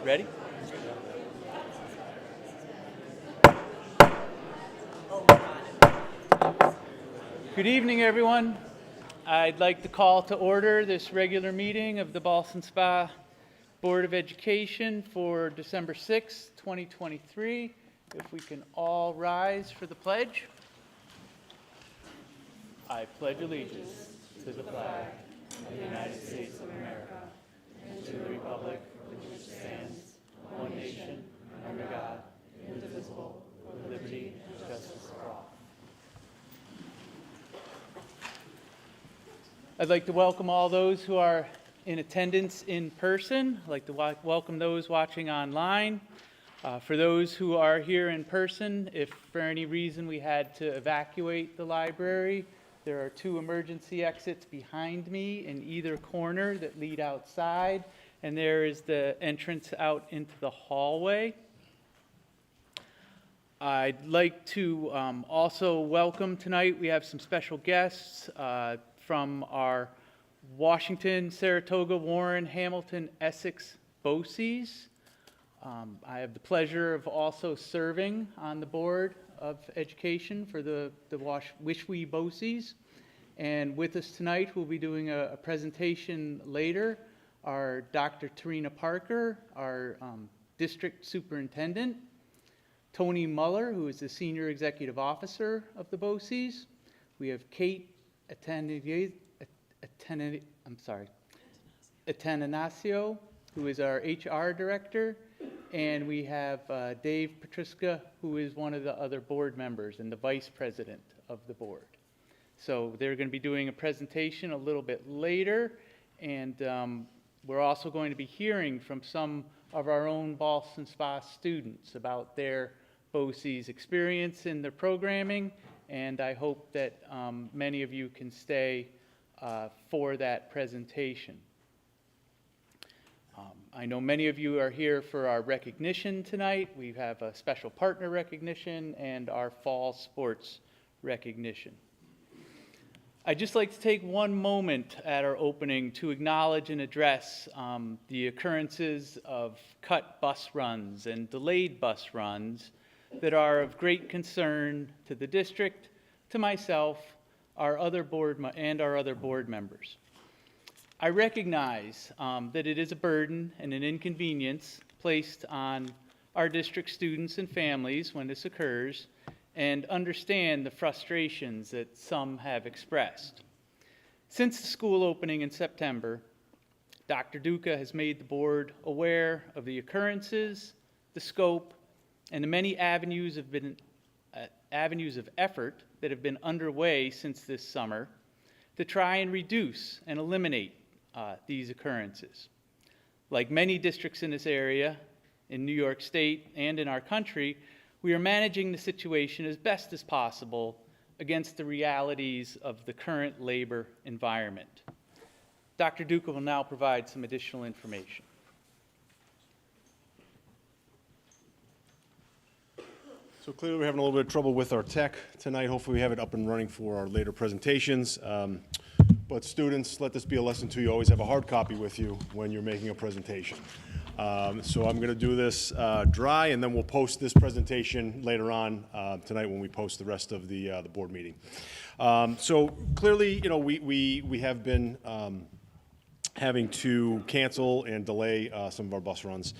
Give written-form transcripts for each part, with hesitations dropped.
Ready? Good evening, everyone. I'd like to call to order this regular meeting of the Ballston Spa Board of Education for December 6, 2023. If we can all rise for the pledge. I pledge allegiance to the flag of the United States of America and to the republic for which it stands, one nation, under God, indivisible, with liberty and justice for all. I'd like to welcome all those who are in attendance in person. I'd like to welcome those watching online. For those who are here in person, if for any reason we had to evacuate the library, there are two emergency exits behind me in either corner that lead outside, and there is the entrance out into the hallway. I'd like to also welcome tonight, we have some special guests from our Washington, Saratoga, Warren, Hamilton, Essex BOCES. I have the pleasure of also serving on the Board of Education for the Wishwe BOCES. And with us tonight, we'll be doing a presentation later. Our Dr. Tarina Parker, our District Superintendent, Tony Muller, who is the Senior Executive Officer of the BOCES. We have Kate Atanasio, who is our HR Director, and we have Dave Petriska, who is one of the other board members and the Vice President of the board. So they're going to be doing a presentation a little bit later, and we're also going to be hearing from some of our own Ballston Spa students about their BOCES experience in their programming, and I hope that many of you can stay for that presentation. I know many of you are here for our recognition tonight. We have a special partner recognition and our fall sports recognition. I'd just like to take one moment at our opening to acknowledge and address the occurrences of cut bus runs and delayed bus runs that are of great concern to the district, to myself, our other board members. I recognize that it is a burden and an inconvenience placed on our district students and families when this occurs, and understand the frustrations that some have expressed. Since the school opening in September, Dr. Duca has made the board aware of the occurrences, the scope, and the many avenues of effort that have been underway since this summer to try and reduce and eliminate these occurrences. Like many districts in this area, in New York State and in our country, we are managing the situation as best as possible against the realities of the current labor environment. Dr. Duca will now provide some additional information. So clearly we're having a little bit of trouble with our tech tonight. Hopefully we have it up and running for our later presentations. But students, let this be a lesson to you. Always have a hard copy with you when you're making a presentation. So I'm going to do this dry, and then we'll post this presentation later on tonight when we post the rest of the board meeting. So clearly, you know, we have been having to cancel and delay some of our bus runs.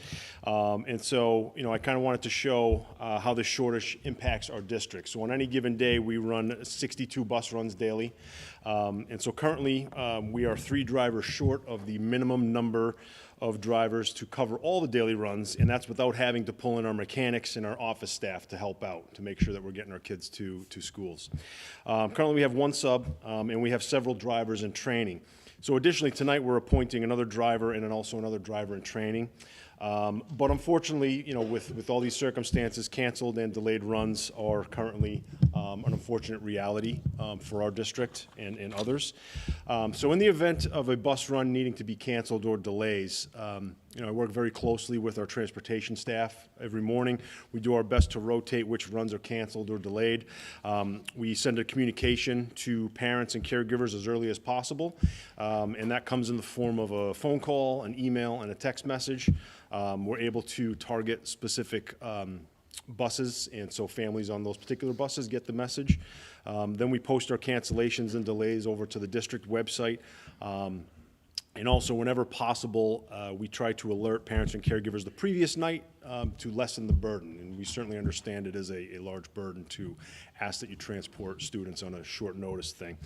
And so, you know, I kind of wanted to show how the shortage impacts our district. So on any given day, we run 62 bus runs daily. And so currently, we are 3 drivers short of the minimum number of drivers to cover all the daily runs, and that's without having to pull in our mechanics and our office staff to help out, to make sure that we're getting our kids to schools. Currently, we have 1 sub, and we have several drivers in training. So additionally, tonight we're appointing another driver and then also another driver in training. But unfortunately, you know, with all these circumstances, canceled and delayed runs are currently an unfortunate reality for our district and others. So in the event of a bus run needing to be canceled or delays, you know, I work very closely with our transportation staff every morning. We do our best to rotate which runs are canceled or delayed. We send a communication to parents and caregivers as early as possible, and that comes in the form of a phone call, an email, and a text message. We're able to target specific buses, and so families on those particular buses get the message. Then we post our cancellations and delays over to the district website. And also, whenever possible, we try to alert parents and caregivers the previous night to lessen the burden. And we certainly understand it is a large burden to ask that you transport students on a short notice thing.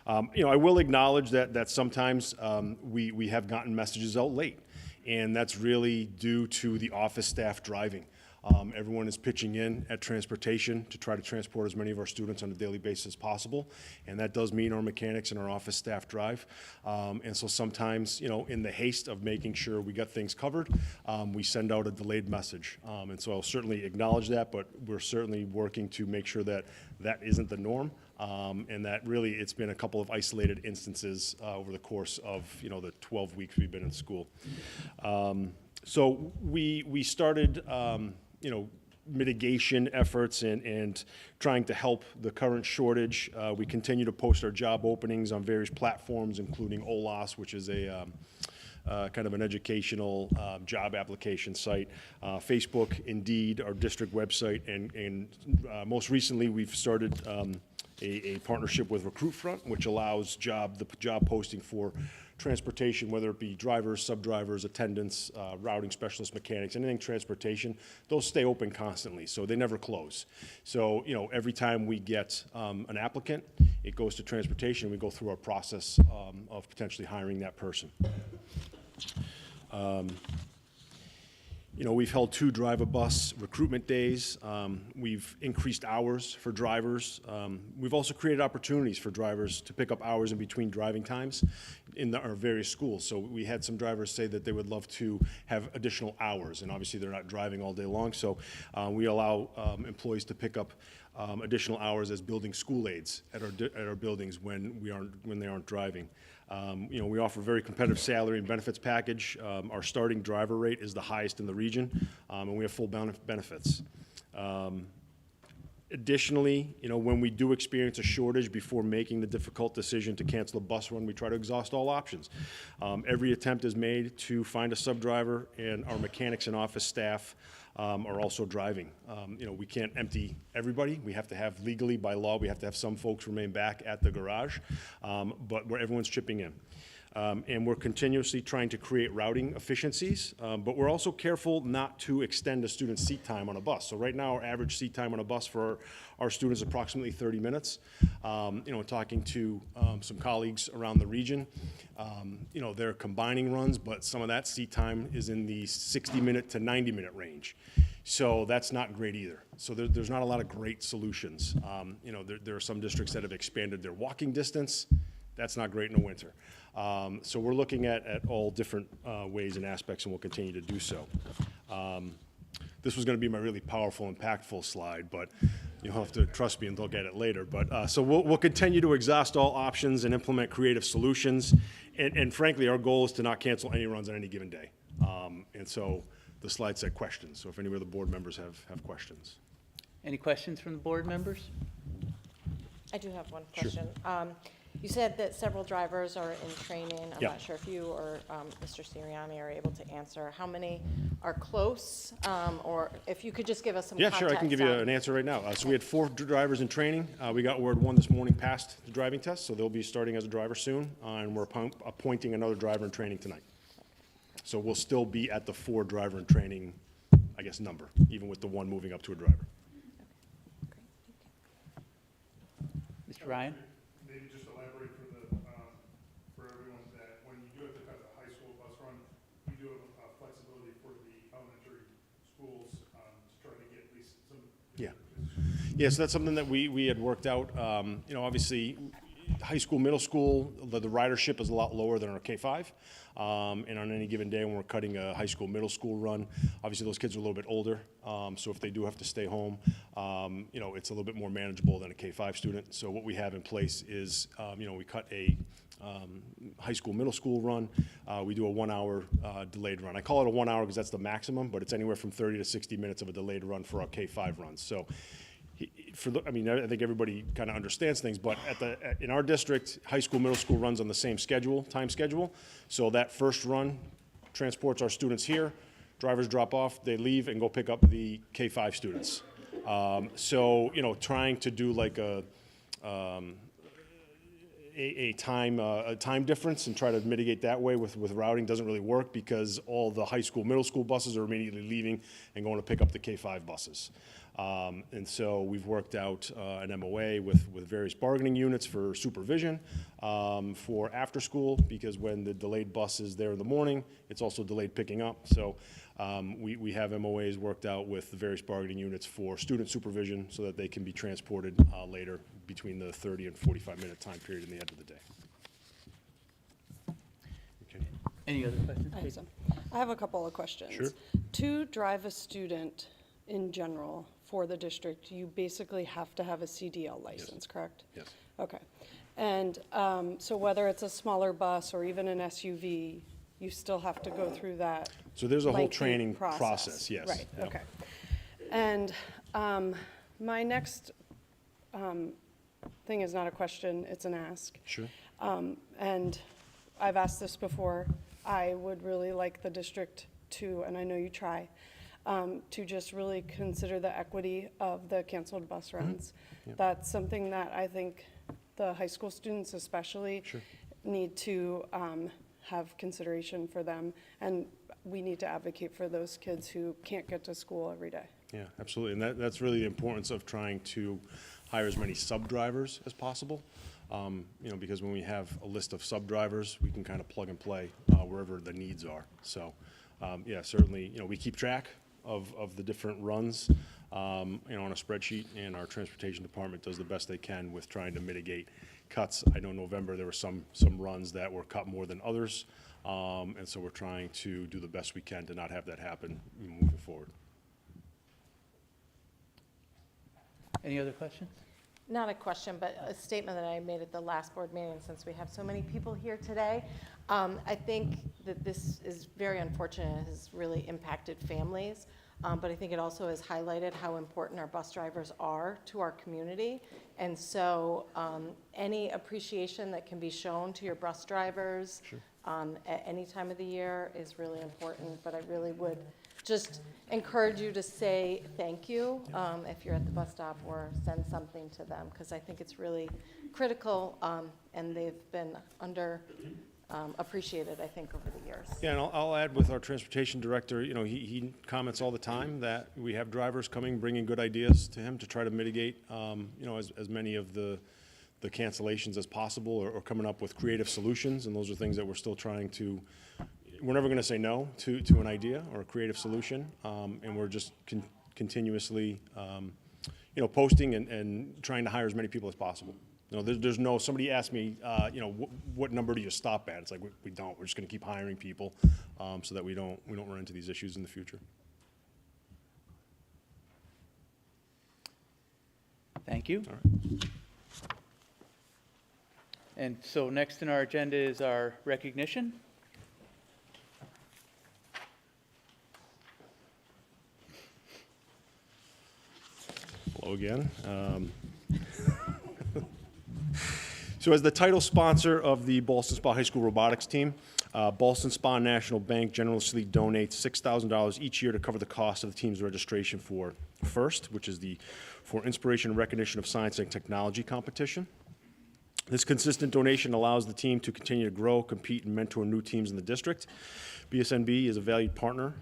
I will acknowledge that sometimes we have gotten messages out late, and that's really due to the office staff driving. Everyone is pitching in at transportation to try to transport as many of our students on a daily basis as possible, and that does mean our mechanics and our office staff drive. And so sometimes, in the haste of making sure we got things covered, we send out a delayed message. And so I'll certainly acknowledge that, but we're certainly working to make sure that that isn't the norm, and that really it's been a couple of isolated instances over the course of, the 12 weeks we've been in school. So we started, mitigation efforts and trying to help the current shortage. We continue to post our job openings on various platforms, including OLAS, which is a kind of an educational job application site. Facebook, Indeed, our district website, and most recently we've started a partnership with RecruitFront, which allows the job posting for transportation, whether it be drivers, sub-drivers, attendants, routing specialists, mechanics, anything transportation. Those stay open constantly, so they never close. So, every time we get an applicant, it goes to transportation. We go through our process of potentially hiring that person. We've held 2 drive-a-bus recruitment days. We've increased hours for drivers. We've also created opportunities for drivers to pick up hours in between driving times in our various schools. So we had some drivers say that they would love to have additional hours, and obviously they're not driving all day long. So we allow employees to pick up additional hours as building school aides at our buildings when they aren't driving. We offer a very competitive salary and benefits package. Our starting driver rate is the highest in the region, and we have full benefits. Additionally, when we do experience a shortage before making the difficult decision to cancel a bus run, we try to exhaust all options. Every attempt is made to find a sub-driver, and our mechanics and office staff are also driving. We can't empty everybody. We have to have, legally by law, we have to have some folks remain back at the garage, but where everyone's chipping in. And we're continuously trying to create routing efficiencies, but we're also careful not to extend a student's seat time on a bus. So right now, our average seat time on a bus for our students is approximately 30 minutes. Talking to some colleagues around the region, they're combining runs, but some of that seat time is in the 60-minute to 90-minute range. So that's not great either. So there's not a lot of great solutions. There are some districts that have expanded their walking distance. That's not great in the winter. So we're looking at all different ways and aspects, and we'll continue to do so. This was going to be my really powerful, impactful slide, but you'll have to trust me and look at it later. But so we'll continue to exhaust all options and implement creative solutions. And frankly, our goal is to not cancel any runs on any given day. And so the slide said questions. So if any of the board members have questions. Any questions from the board members? I do have one question. You said that several drivers are in training. I'm Yeah. not sure if you or Mr. Sirianni are able to answer. How many are close? Or if you could just give us some Yeah, context. sure. I can give you an answer right now. So we had 4 drivers in training. We got word 1 this morning passed the driving test, so they'll be starting as a driver soon. And we're appointing another driver in training tonight. So we'll still be at the 4 driver in training, I guess, number, even with the 1 moving up to a driver. Mr. Ryan? Maybe just elaborate for everyone that when you do have to cut the high school bus run, we do have flexibility for the elementary schools to try to get at least some. Yeah. Yeah, so that's something that we had worked out. Obviously, high school, middle school, the ridership is a lot lower than our K-5. And on any given day when we're cutting a high school, middle school run, obviously those kids are a little bit older. So if they do have to stay home, it's a little bit more manageable than a K-5 student. So what we have in place is, we cut a high school, middle school run. We do a 1-hour delayed run. I call it a 1 hour because that's the maximum, but it's anywhere from 30 to 60 minutes of a delayed run for our K-5 runs. So I think everybody kind of understands things, but in our district, high school, middle school runs on the same time schedule. So that first run transports our students here. drivers drop off, they leave and go pick up the K-5 students. So, you know, trying to do like a time difference and try to mitigate that way with routing doesn't really work because all the high school, middle school buses are immediately leaving and going to pick up the K-5 buses. And so we've worked out an MOA with various bargaining units for supervision for after school, because when the delayed bus is there in the morning, it's also delayed picking up. So we have MOAs worked out with the various bargaining units for student supervision so that they can be transported later between the 30 and 45-minute time period in the end of the day. Okay. Any other questions? I have some. I have a couple of questions. Sure. To drive a student in general for the district, you basically have to have a CDL license, correct? Yes. Okay. And so whether it's a smaller bus or even an SUV, you still have to go through that. So there's a whole lengthy training process, yes. Right, Yeah. okay. And my next thing is not a question, it's an ask. Sure. And I've asked this before, I would really like the district to, and I know you try, to just really consider the equity of the canceled bus runs. That's something that I think the high school students especially need to have consideration for them. And we need to advocate for those kids who can't get to school every day. Yeah, absolutely, and that's really the importance of trying to hire as many sub-drivers as possible. You know, because when we have a list of sub-drivers, we can kind of plug and play wherever the needs are. So, yeah, certainly, you know, we keep track of the different runs, you know, on a spreadsheet, and our transportation department does the best they can with trying to mitigate cuts. I know in November there were some runs that were cut more than others, and so we're trying to do the best we can to not have that happen moving forward. Any other questions? Not a question, but a statement that I made at the last board meeting, since we have so many people here today. I think that this is very unfortunate. It has really impacted families, but I think it also has highlighted how important our bus drivers are to our community. And so any appreciation that can be shown to your bus drivers at any time of the year is really important, but I really would just encourage you to say thank you if you're at the bus stop, or send something to them, because I think it's really critical, and they've been appreciated, I think, over the years. Yeah, and I'll add with our transportation director, you know, he comments all the time that we have drivers coming, bringing good ideas to him to try to mitigate, you know, as many of the cancellations as possible, or coming up with creative solutions, and those are things that we're still trying to. We're never going to say no to an idea or a creative solution, and we're just continuously, you know, posting and trying to hire as many people as possible. You know, there's no. Somebody asked me, you know, what number do you stop at? It's like we don't. We're just going to keep hiring people, so that we don't run into these issues in the future. Thank you. All right. And so next in our agenda is our recognition. Hello again. So as the title sponsor of the Ballston Spa High School robotics team, Ballston Spa National Bank generously donates $6,000 each year to cover the cost of the team's registration for FIRST, which is for Inspiration and Recognition of Science and Technology competition. This consistent donation allows the team to continue to grow, compete, and mentor new teams in the district. BSNB is a valued partner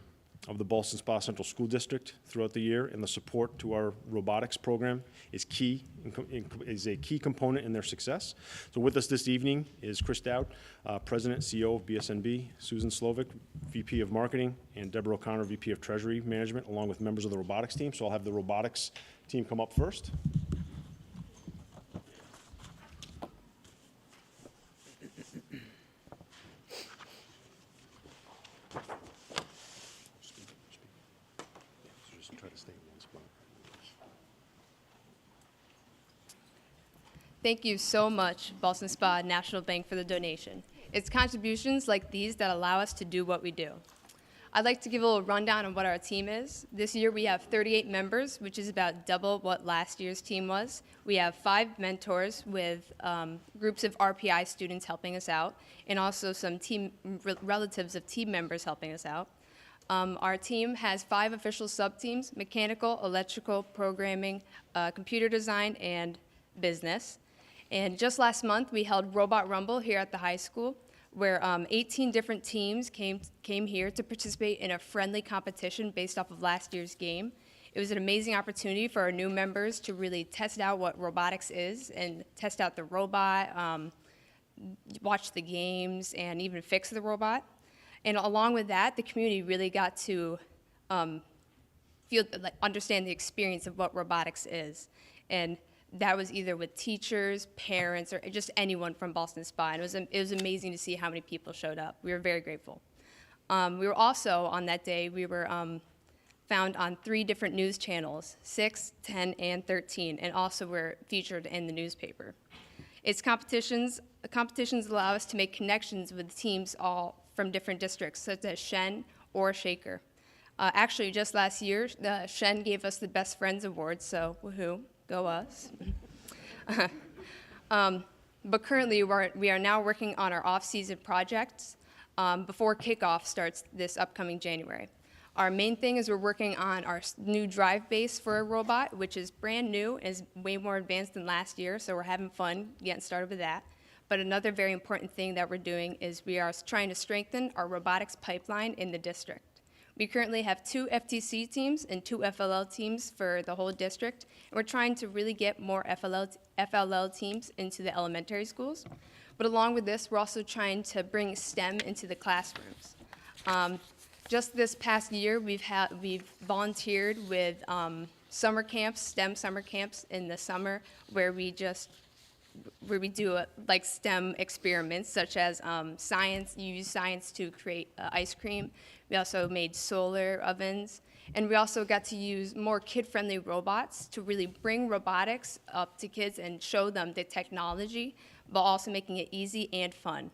of the Ballston Spa Central School District throughout the year, and the support to our robotics program is a key component in their success. So with us this evening is Chris Dowd, President, CEO of BSNB, Susan Slovic, VP of Marketing, and Deborah O'Connor, VP of Treasury Management, along with members of the robotics team. So I'll have the robotics team come up first. Thank you so much, Ballston Spa National Bank, for the donation. It's contributions like these that allow us to do what we do. I'd like to give a little rundown on what our team is. This year we have 38 members, which is about double what last year's team was. We have 5 mentors with groups of RPI students helping us out, and also some relatives of team members helping us out. Our team has 5 official sub-teams: mechanical, electrical, programming, computer design, and business. And just last month, we held Robot Rumble here at the high school, where 18 different teams came here to participate in a friendly competition based off of last year's game. It was an amazing opportunity for our new members to really test out what robotics is and test out the robot, watch the games, and even fix the robot. And along with that, the community really got to understand the experience of what robotics is. And that was either with teachers, parents, or just anyone from Ballston Spa. And it was amazing to see how many people showed up. We were very grateful. We were also, on that day, we were found on 3 different news channels, 6, 10, and 13, and also were featured in the newspaper. Competitions allow us to make connections with teams all from different districts, such as Shen or Shaker. Actually, just last year, Shen gave us the Best Friends Award, so woohoo, go us. But currently, we are now working on our off-season projects before kickoff starts this upcoming January. Our main thing is we're working on our new drive base for a robot, which is brand new, is way more advanced than last year, so we're having fun getting started with that. But another very important thing that we're doing is we are trying to strengthen our robotics pipeline in the district. We currently have 2 FTC teams and 2 FLL teams for the whole district, and we're trying to really get more FLL teams into the elementary schools. But along with this, we're also trying to bring STEM into the classrooms. Just this past year, we've volunteered with summer camps, STEM summer camps in the summer, where we do like STEM experiments, such as science. You use science to create ice cream. We also made solar ovens, and we also got to use more kid-friendly robots to really bring robotics up to kids and show them the technology, but also making it easy and fun.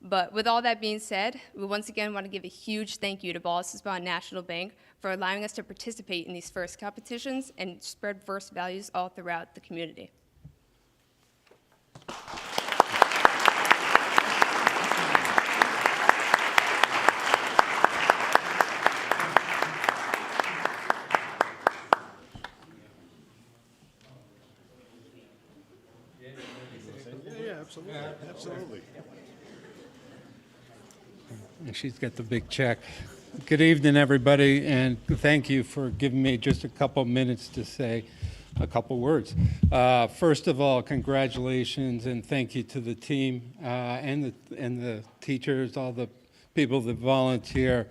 But with all that being said, we once again want to give a huge thank you to Ballston Spa National Bank for allowing us to participate in these FIRST competitions and spread FIRST values all throughout the community. Yeah, absolutely. And she's got the big check. Good evening, everybody, and thank you for giving me just a couple minutes to say a couple words. First of all, congratulations and thank you to the team and the teachers, all the people that volunteer.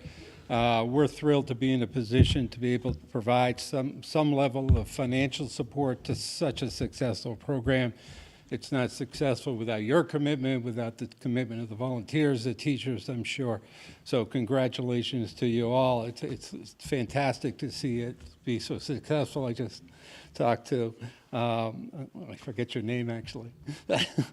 We're thrilled to be in a position to be able to provide some level of financial support to such a successful program. It's not successful without your commitment, without the commitment of the volunteers, the teachers, I'm sure. So congratulations to you all. It's fantastic to see it be so successful. I just talked to, I forget your name actually.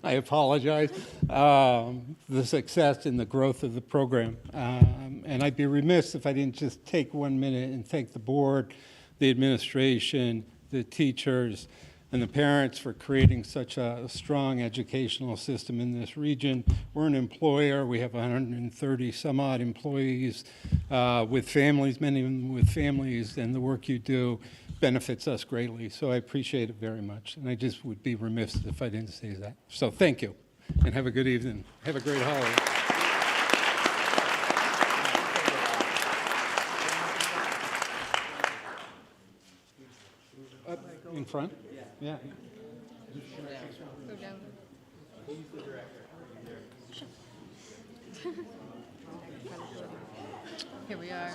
I apologize. The success and the growth of the program. And I'd be remiss if I didn't just take 1 minute and thank the board, the administration, the teachers, and the parents for creating such a strong educational system in this region. We're an employer. We have 130 some odd employees with families, many of them with families, and the work you do benefits us greatly. So I appreciate it very much. And I just would be remiss if I didn't say that. So thank you, and have a good evening. Have a great holiday. In front? Yeah. Go down. Here we are.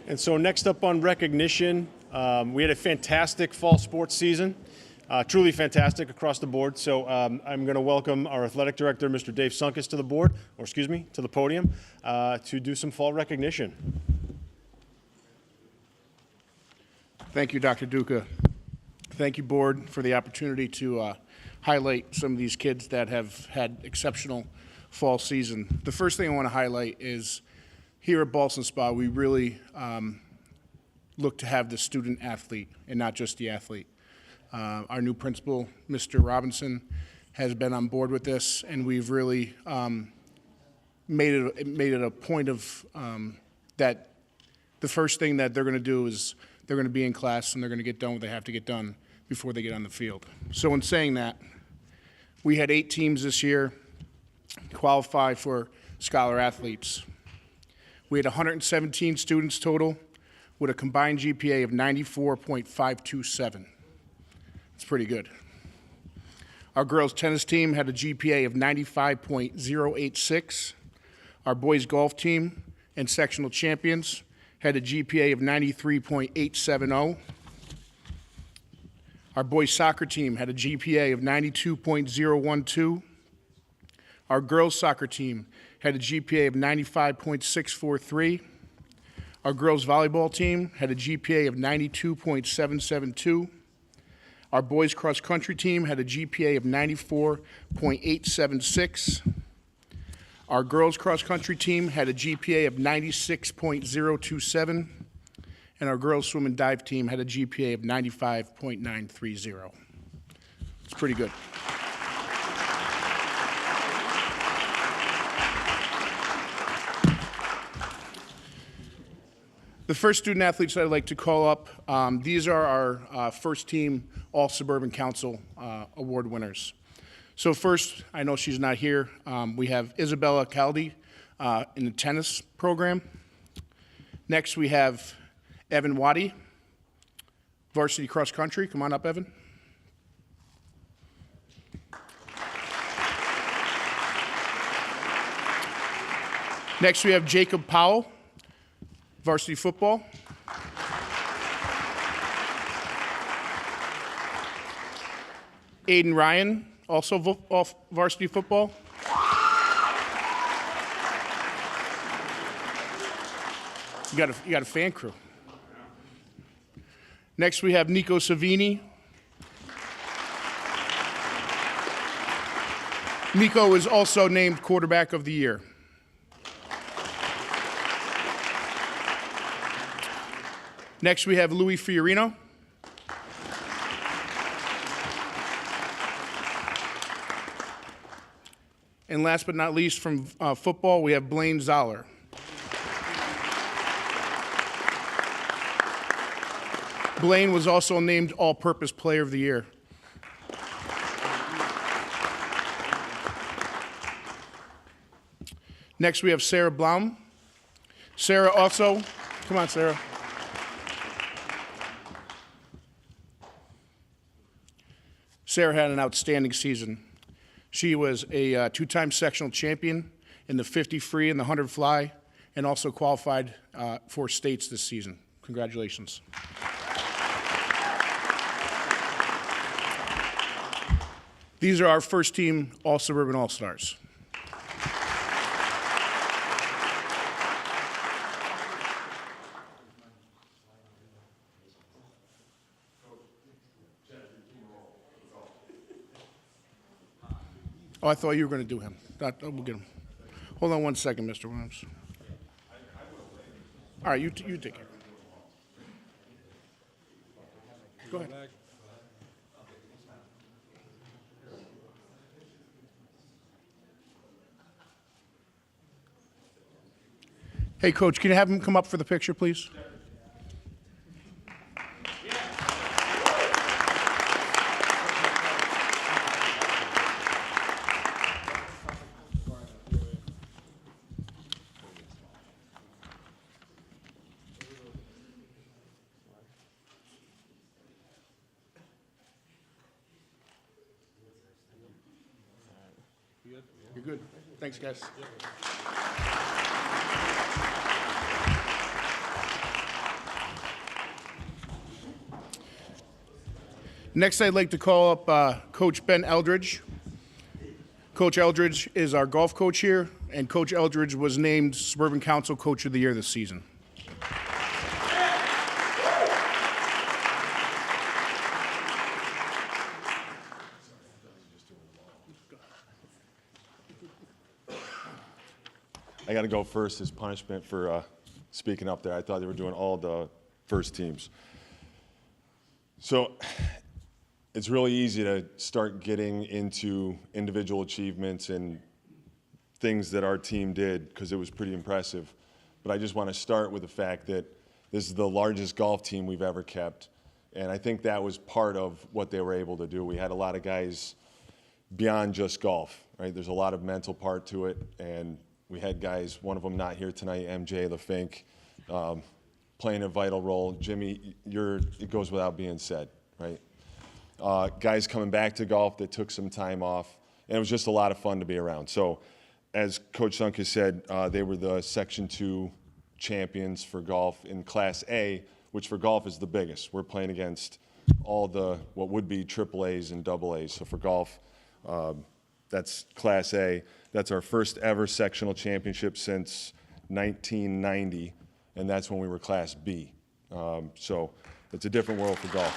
And so next up on recognition, we had a fantastic fall sports season, truly fantastic across the board. So I'm going to welcome our athletic director, Mr. Dave Sunkus, to the podium, to do some fall recognition. Thank you, Dr. Duca. Thank you, board, for the opportunity to highlight some of these kids that have had exceptional fall season. The first thing I want to highlight is here at Ballston Spa, we really look to have the student athlete and not just the athlete. Our new principal, Mr. Robinson, has been on board with this, and we've really made it a point of that the first thing that they're going to do is they're going to be in class and they're going to get done what they have to get done before they get on the field. So in saying that, we had 8 teams this year qualify for Scholar Athletes. We had 117 students total with a combined GPA of 94.527. It's pretty good. Our girls tennis team had a GPA of 95.086. Our boys golf team and sectional champions had a GPA of 93.870. Our boys soccer team had a GPA of 92.012. Our girls soccer team had a GPA of 95.643. Our girls volleyball team had a GPA of 92.772. Our boys cross country team had a GPA of 94.876. Our girls cross country team had a GPA of 96.027. And our girls swim and dive team had a GPA of 95.930. It's pretty good. The first student athletes I'd like to call up, these are our first team All-Suburban Council Award winners. So first, I know she's not here, we have Isabella Caldi in the tennis program. Next, we have Evan Waddy, varsity cross country. Come on up, Evan. Next, we have Jacob Powell, varsity football. Aiden Ryan, also off varsity football. You got a fan crew. Next, we have Nico Savini. Nico is also named quarterback of the year. Next, we have Louis Fiorino. And last but not least, from football, we have Blaine Zoller. Blaine was also named All-Purpose Player of the Year. Next, we have Sarah Blum. Sarah also, come on, Sarah. Sarah had an outstanding season. She was a 2-time sectional champion in the 50 free and the 100 fly, and also qualified for states this season. Congratulations. These are our first team All-Suburban All-Stars. Oh, I thought you were going to do him. We'll get him. Hold on one second, Mr. Williams. All right, you take care. Go ahead. Hey, Coach, can you have him come up for the picture, please? You're good. Thanks, guys. Next, I'd like to call up Coach Ben Eldridge. Coach Eldridge is our golf coach here, and Coach Eldridge was named Suburban Council Coach of the Year this season. I got to go first as punishment for speaking up there. I thought they were doing all the first teams. So it's really easy to start getting into individual achievements and things that our team did because it was pretty impressive. But I just want to start with the fact that this is the largest golf team we've ever kept. And I think that was part of what they were able to do. We had a lot of guys beyond just golf, right? There's a lot of mental part to it. And we had guys, one of them not here tonight, MJ LaFink, playing a vital role. Jimmy, it goes without being said, right? Guys coming back to golf that took some time off, and it was just a lot of fun to be around. So, as Coach Sunke said, they were the Section 2 champions for golf in Class A, which for golf is the biggest. We're playing against all the, what would be AAAs and AAs. So for golf, that's Class A. That's our first ever sectional championship since 1990, and that's when we were Class B. So it's a different world for golf.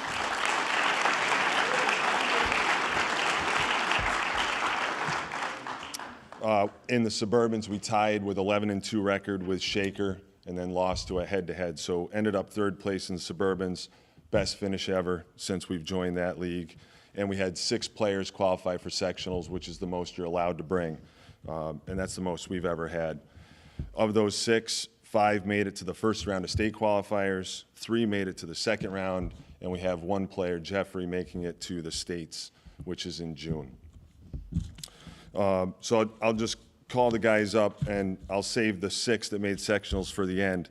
In the Suburbans, we tied with 11-2 record with Shaker and then lost to a head-to-head. So ended up third place in the Suburbans, best finish ever since we've joined that league. And we had 6 players qualify for sectionals, which is the most you're allowed to bring. And that's the most we've ever had. Of those 6, 5 made it to the first round of state qualifiers, 3 made it to the second round, and we have 1 player, Jeffrey, making it to the states, which is in June. So I'll just call the guys up, and I'll save the 6 that made sectionals for the end.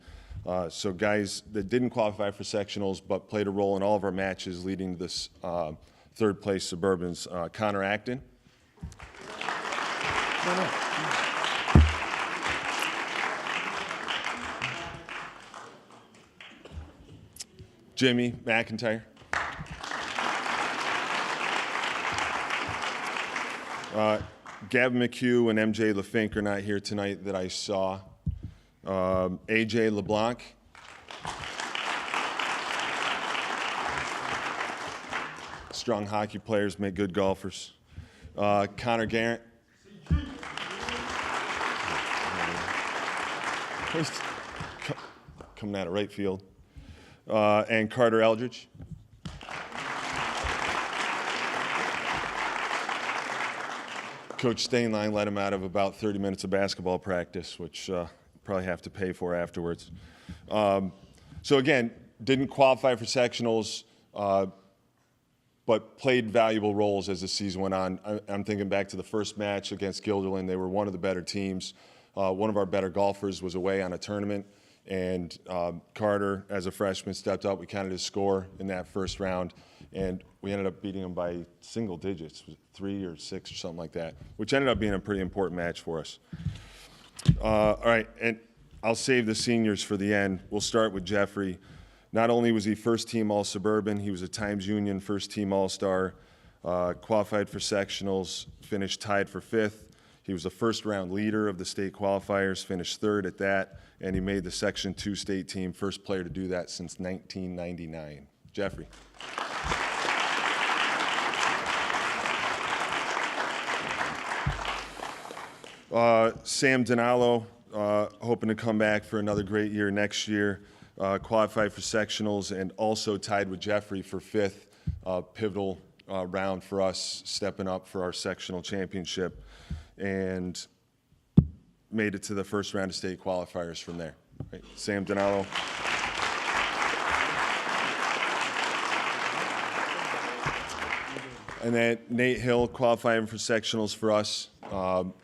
So guys that didn't qualify for sectionals but played a role in all of our matches leading to this third place Suburbans. Connor Acton. Jimmy McIntyre. Gavin McHugh and MJ LaFink are not here tonight that I saw. AJ LeBlanc. Strong hockey players make good golfers. Connor Garrett. Coming out of right field. And Carter Eldridge. Coach Stainline let him out of about 30 minutes of basketball practice, which probably have to pay for afterwards. So again, didn't qualify for sectionals, but played valuable roles as the season went on. I'm thinking back to the first match against Guilderland. They were one of the better teams. One of our better golfers was away on a tournament, and Carter, as a freshman, stepped up. We counted his score in that first round, and we ended up beating him by single digits, 3 or 6 or something like that, which ended up being a pretty important match for us. All right, and I'll save the seniors for the end. We'll start with Jeffrey. Not only was he first team All-Suburban, he was a Times Union first team All-Star, qualified for sectionals, finished tied for 5th. He was a first round leader of the state qualifiers, finished 3rd at that, and he made the Section 2 state team, first player to do that since 1999. Jeffrey. Sam Donalo, hoping to come back for another great year next year. Qualified for sectionals and also tied with Jeffrey for 5th, pivotal round for us, stepping up for our sectional championship, and made it to the first round of state qualifiers from there. Right. Sam Donalo. And then Nate Hill, qualifying for sectionals for us,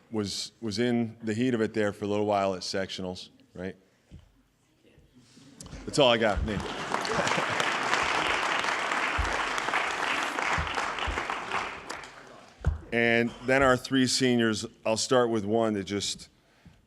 was in the heat of it there for a little while at sectionals, right? That's all I got, Nate. And then our 3 seniors, I'll start with one that just,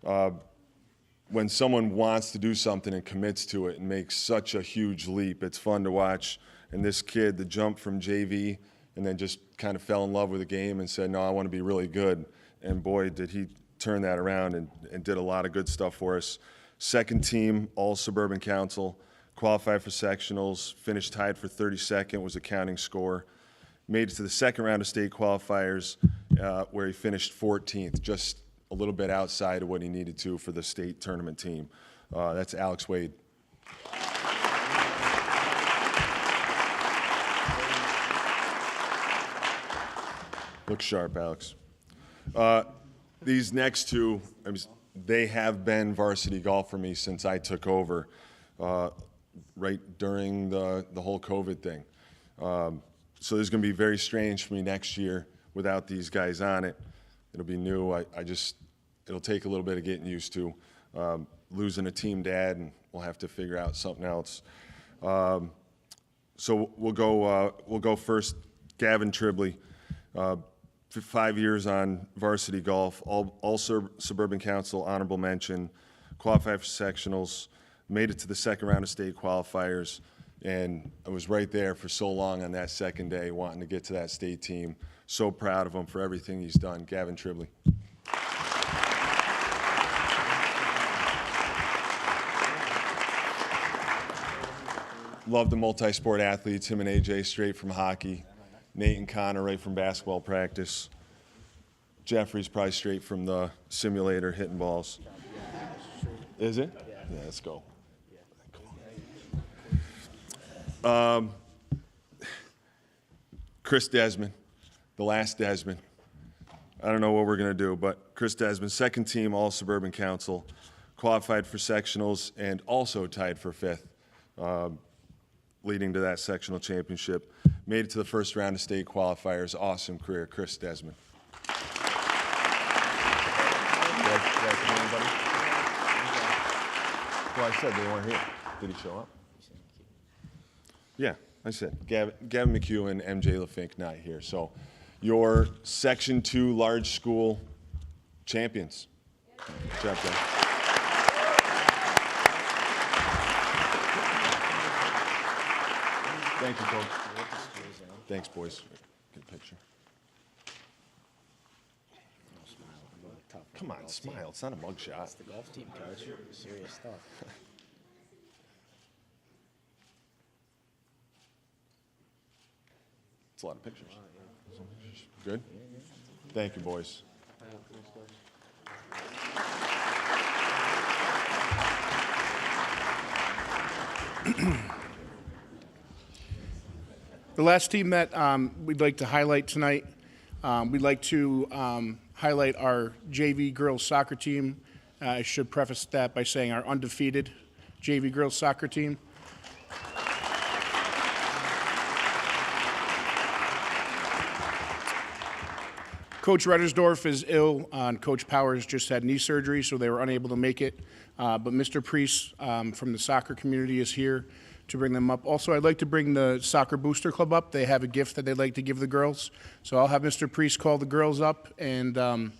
when someone wants to do something and commits to it and makes such a huge leap, it's fun to watch. And this kid, the jump from JV, and then just kind of fell in love with the game and said, no, I want to be really good. And boy, did he turn that around and did a lot of good stuff for us. Second team, all Suburban Council, qualified for sectionals, finished tied for 32nd, was a counting score. Made it to the second round of state qualifiers, where he finished 14th, just a little bit outside of what he needed to for the state tournament team. That's Alex Wade. Look sharp, Alex. These next two, they have been varsity golf for me since I took over, right during the whole COVID thing. So this is going to be very strange for me next year without these guys on it. It'll be new. It'll take a little bit of getting used to. Losing a team dad, and we'll have to figure out something else. So we'll go first. Gavin Tribley, 5 years on varsity golf, all Suburban Council honorable mention, qualified for sectionals, made it to the second round of state qualifiers, and I was right there for so long on that second day, wanting to get to that state team. So proud of him for everything he's done. Gavin Tribley. Love the multi-sport athletes, him and AJ straight from hockey. Nate and Connor right from basketball practice. Jeffrey's probably straight from the simulator hitting balls. Is it? Yeah, let's go. Chris Desmond, the last Desmond. I don't know what we're going to do, but Chris Desmond, second team All Suburban Council, qualified for sectionals and also tied for 5th, leading to that sectional championship. Made it to the first round of state qualifiers. Awesome career, Chris Desmond. Well, I said they weren't here. Did he show up? Yeah, I said Gavin McHugh and MJ LaFink not here. So your Section 2 large school champions. Good job, guys. Thank you, Coach. Thanks, boys. Good picture. Come on, smile. It's not a mugshot. It's the golf team, coach. Serious stuff. It's a lot of pictures. Good? Thank you, boys. The last team that we'd like to highlight tonight, we'd like to highlight our JV girls soccer team. I should preface that by saying our undefeated JV girls soccer team. Coach Rettersdorf is ill, and Coach Powers just had knee surgery, so they were unable to make it. But Mr. Priest from the soccer community is here to bring them up. Also, I'd like to bring the Soccer Booster Club up. They have a gift that they'd like to give the girls. So I'll have Mr. Priest call the girls up, and the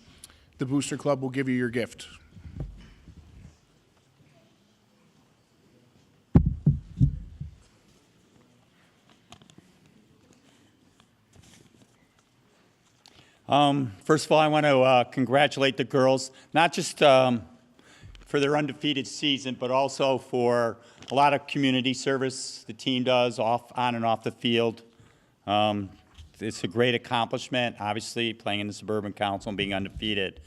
Booster Club will give you your gift. First of all, I want to congratulate the girls, not just for their undefeated season, but also for a lot of community service the team does on and off the field. It's a great accomplishment, obviously, playing in the Suburban Council and being undefeated.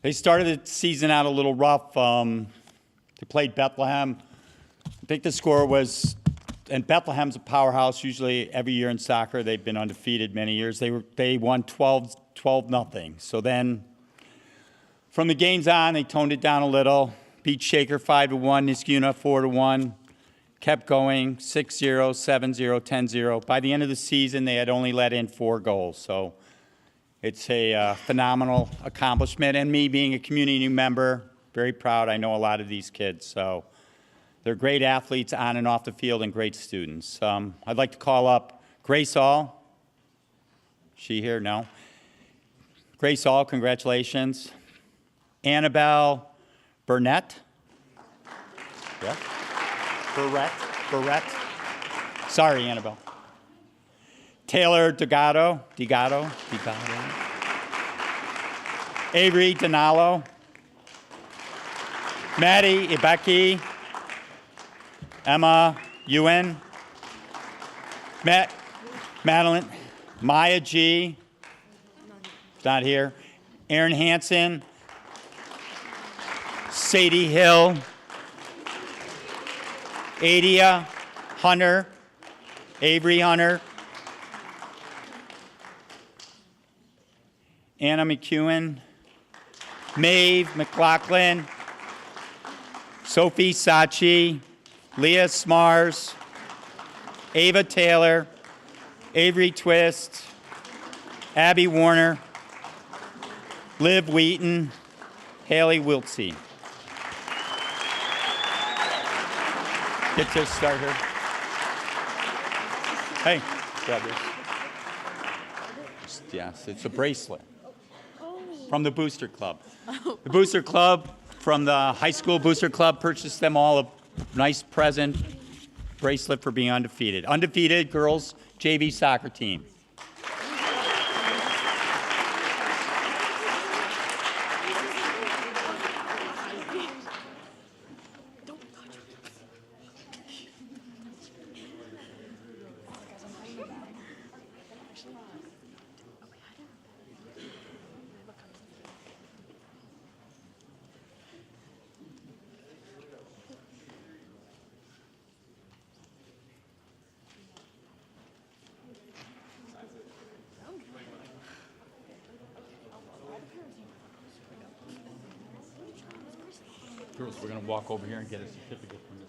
They started the season out a little rough. They played Bethlehem. I think the score was, and Bethlehem's a powerhouse usually every year in soccer. They've been undefeated many years. They won 12-0. So then from the games on, they toned it down a little. Beat Shaker 5-1, Niskuna 4-1. Kept going 6-0, 7-0, 10-0. By the end of the season, they had only let in 4 goals. So it's a phenomenal accomplishment. And me being a community member, very proud. I know a lot of these kids. So they're great athletes on and off the field and great students. I'd like to call up Grace All. She here? No. Grace All, congratulations. Annabelle Burnett. Yeah. Barrett. Sorry, Annabelle. Taylor Degato. Avery Denalo. Maddie Ibeki. Emma Ewan. Madeline. Maya G. Not here. Aaron Hansen. Sadie Hill. Adia Hunter. Avery Hunter. Anna McEwen. Maeve McLaughlin. Sophie Sachi. Leah Smars. Ava Taylor. Avery Twist. Abby Warner. Liv Wheaton. Haley Wiltsey. Get to start her. Hey, grab this. Yes, it's a bracelet from the Booster Club. The Booster Club, from the high school Booster Club, purchased them all a nice present bracelet for being undefeated. Undefeated girls JV soccer team. Girls, we're going to walk over here and get a certificate from Mrs.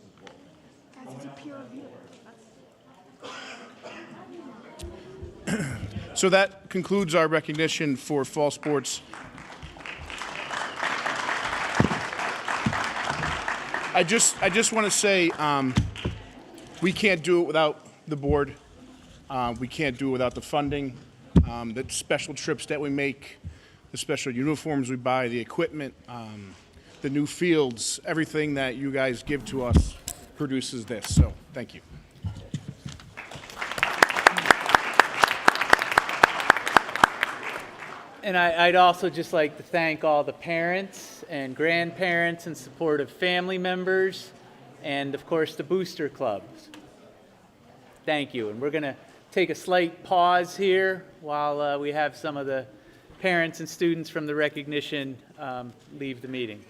Walton. So that concludes our recognition for fall sports. I just want to say we can't do it without the board. We can't do it without the funding, the special trips that we make, the special uniforms we buy, the equipment, the new fields, everything that you guys give to us produces this. So thank you. And I'd also just like to thank all the parents and grandparents and supportive family members, and of course the booster clubs. Thank you. And we're going to take a slight pause here while we have some of the parents and students from the recognition leave the meeting.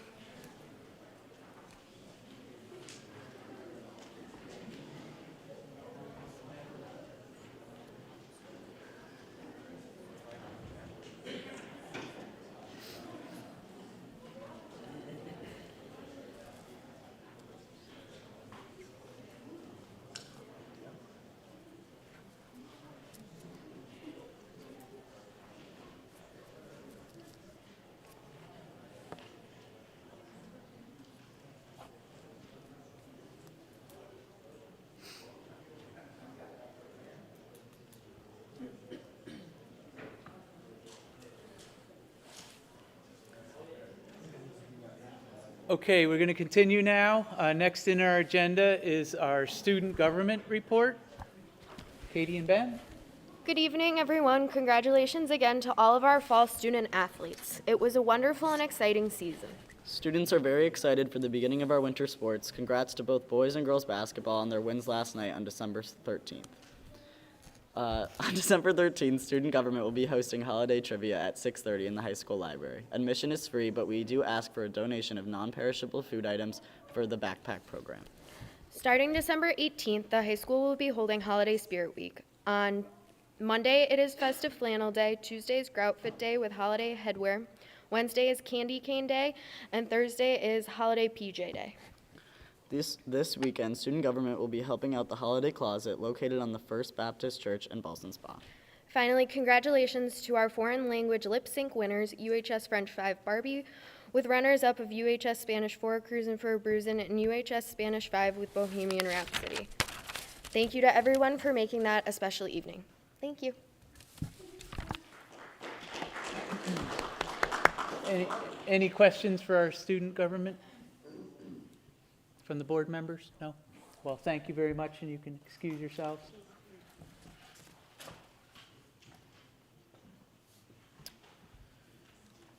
Okay, we're going to continue now. Next in our agenda is our student government report. Katie and Ben? Good evening, everyone. Congratulations again to all of our fall student athletes. It was a wonderful and exciting season. Students are very excited for the beginning of our winter sports. Congrats to both boys and girls basketball on their wins last night on December 13th. On December 13th, student government will be hosting holiday trivia at 6:30 in the high school library. Admission is free, but we do ask for a donation of non-perishable food items for the backpack program. Starting December 18th, the high school will be holding Holiday Spirit Week. On Monday, it is Festive Flannel Day. Tuesday is Groutfit Day with holiday headwear. Wednesday is Candy Cane Day, and Thursday is Holiday PJ Day. This weekend, student government will be helping out the holiday closet located on the First Baptist Church in Ballston Spa. Finally, congratulations to our foreign language lip sync winners, UHS French 5 Barbie, with runners-up of UHS Spanish 4 Cruisin' for a Bruisin' and UHS Spanish 5 with Bohemian Rhapsody. Thank you to everyone for making that a special evening. Thank you. Any questions for our student government from the board members? No? Well, thank you very much, and you can excuse yourselves.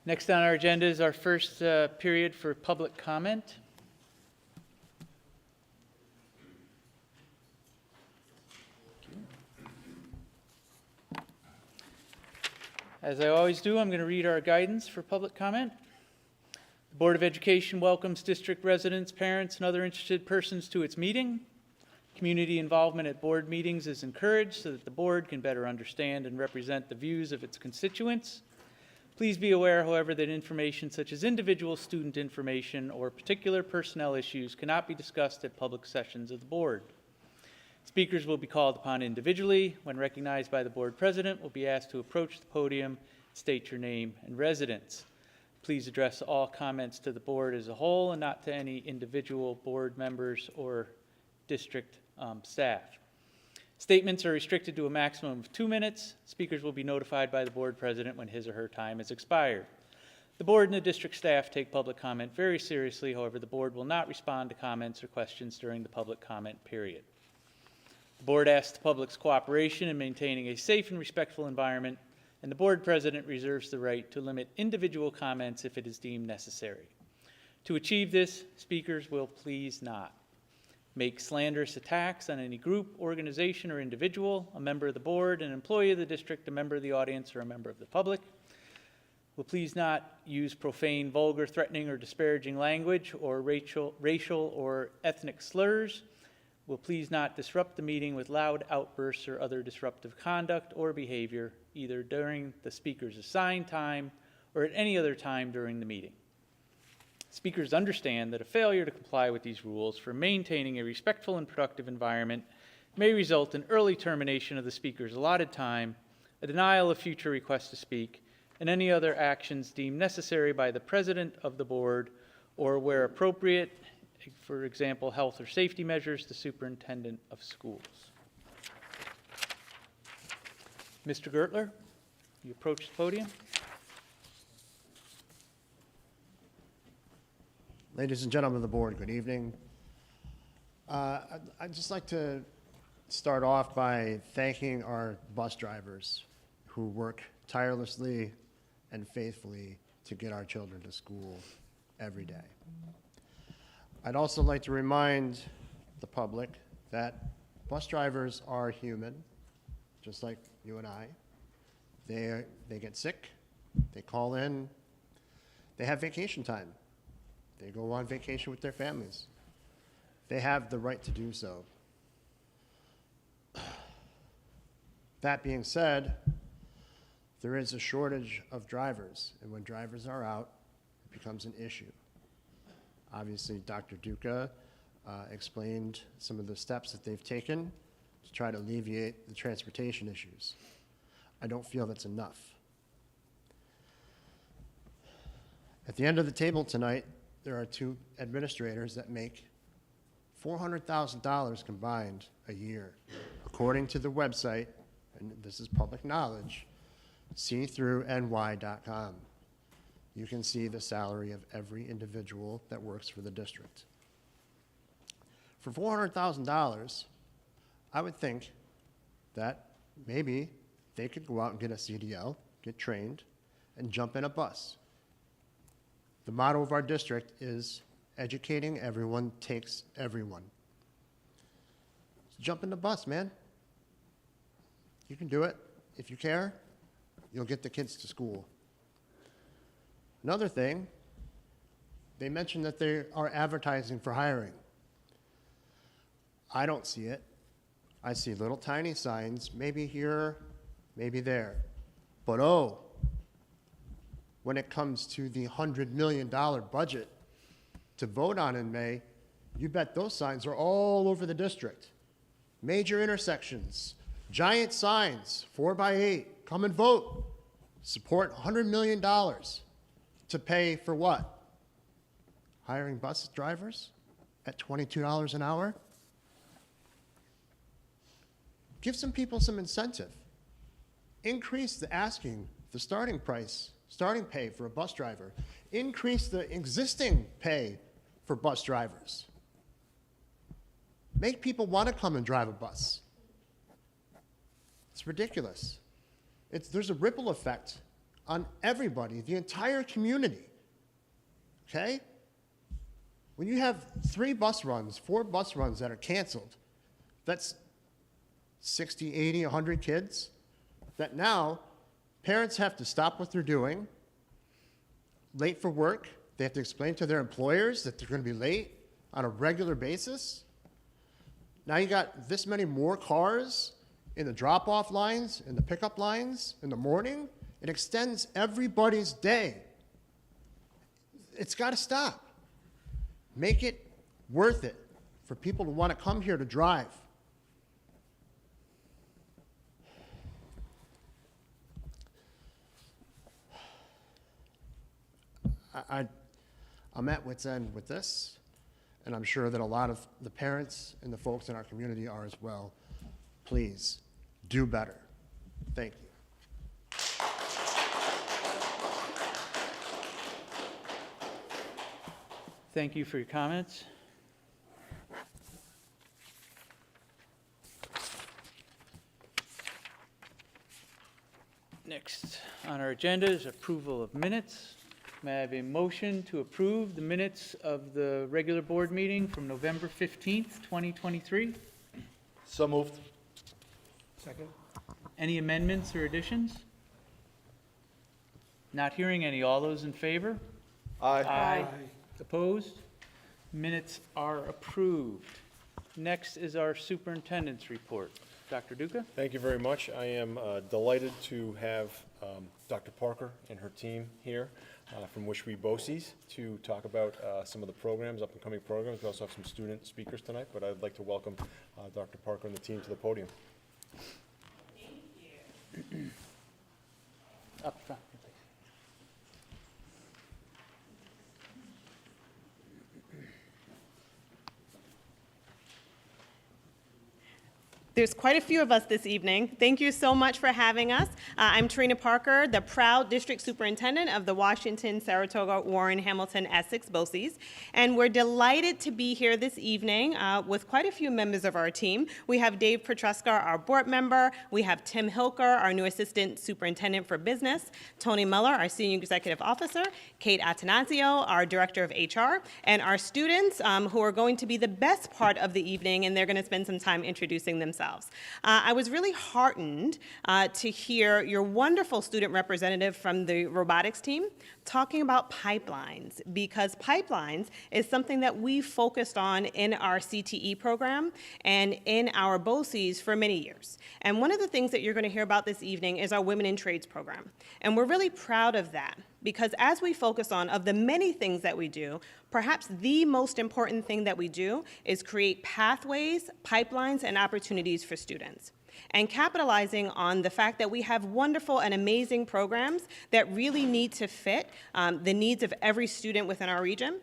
Next on our agenda is our first period for public comment. As I always do, I'm going to read our guidance for public comment. The Board of Education welcomes district residents, parents, and other interested persons to its meeting. Community involvement at board meetings is encouraged so that the board can better understand and represent the views of its constituents. Please be aware, however, that information such as individual student information or particular personnel issues cannot be discussed at public sessions of the board. Speakers will be called upon individually. When recognized by the board president, will be asked to approach the podium, state your name and residence. Please address all comments to the board as a whole and not to any individual board members or district staff. Statements are restricted to a maximum of 2 minutes. Speakers will be notified by the board president when his or her time has expired. The board and the district staff take public comment very seriously. However, the board will not respond to comments or questions during the public comment period. The board asks the public's cooperation in maintaining a safe and respectful environment, and the board president reserves the right to limit individual comments if it is deemed necessary. To achieve this, speakers will please not make slanderous attacks on any group, organization, or individual, a member of the board, an employee of the district, a member of the audience, or a member of the public. Will please not use profane, vulgar, threatening, or disparaging language or racial or ethnic slurs. Will please not disrupt the meeting with loud outbursts or other disruptive conduct or behavior, either during the speaker's assigned time or at any other time during the meeting. Speakers understand that a failure to comply with these rules for maintaining a respectful and productive environment may result in early termination of the speaker's allotted time, a denial of future requests to speak, and any other actions deemed necessary by the president of the board, or where appropriate, for example, health or safety measures, the superintendent of schools. Mr. Gertler, you approach the podium. Ladies and gentlemen of the board, good evening. I'd just like to start off by thanking our bus drivers who work tirelessly and faithfully to get our children to school every day. I'd also like to remind the public that bus drivers are human, just like you and I. They get sick, they call in, they have vacation time. They go on vacation with their families. They have the right to do so. That being said, there is a shortage of drivers, and when drivers are out, it becomes an issue. Obviously, Dr. Duca explained some of the steps that they've taken to try to alleviate the transportation issues. I don't feel that's enough. At the end of the table tonight, there are two administrators that make $400,000 combined a year. According to the website, and this is public knowledge, see-through-ny.com. You can see the salary of every individual that works for the district. For $400,000, I would think that maybe they could go out and get a CDL, get trained, and jump in a bus. The motto of our district is educating everyone takes everyone. So jump in the bus, man. You can do it. If you care, you'll get the kids to school. Another thing, they mentioned that they are advertising for hiring. I don't see it. I see little tiny signs, maybe here, maybe there. But oh, when it comes to the $100 million budget to vote on in May, you bet those signs are all over the district. Major intersections, giant signs, 4x8, come and vote. Support $100 million to pay for what? Hiring bus drivers at $22 an hour? Give some people some incentive. Increase the starting price, starting pay for a bus driver. Increase the existing pay for bus drivers. Make people want to come and drive a bus. It's ridiculous. There's a ripple effect on everybody, the entire community. Okay? When you have 4 bus runs that are canceled, that's 60, 80, 100 kids that now parents have to stop what they're doing, late for work. They have to explain to their employers that they're going to be late on a regular basis. Now you got this many more cars in the drop-off lines, in the pickup lines in the morning. It extends everybody's day. It's got to stop. Make it worth it for people to want to come here to drive. I'm at wit's end with this, and I'm sure that a lot of the parents and the folks in our community are as well. Please, do better. Thank you. Thank you for your comments. Next on our agenda is approval of minutes. May I have a motion to approve the minutes of the regular board meeting from November 15th, 2023? So moved. Second. Any amendments or additions? Not hearing any. All those in favor? Aye. Opposed? Minutes are approved. Next is our superintendent's report. Dr. Duca? Thank you very much. I am delighted to have Dr. Parker and her team here from Wishwe BOCES to talk about some of the programs, up-and-coming programs. We also have some student speakers tonight, but I'd like to welcome Dr. Parker and the team to the podium. Thank you. Up front. There's quite a few of us this evening. Thank you so much for having us. I'm Trina Parker, the proud district superintendent of the Washington, Saratoga, Warren, Hamilton, Essex BOCES. And we're delighted to be here this evening with quite a few members of our team. We have Dave Petruska, our board member. We have Tim Hilker, our new assistant superintendent for business. Tony Muller, our senior executive officer. Kate Atanasio, our director of HR. And our students who are going to be the best part of the evening, and they're going to spend some time introducing themselves. I was really heartened to hear your wonderful student representative from the robotics team talking about pipelines, because pipelines is something that we focused on in our CTE program and in our BOCES for many years. And one of the things that you're going to hear about this evening is our Women in Trades program. And we're really proud of that, because as we focus on, of the many things that we do, perhaps the most important thing that we do is create pathways, pipelines, and opportunities for students. And capitalizing on the fact that we have wonderful and amazing programs that really need to fit the needs of every student within our region.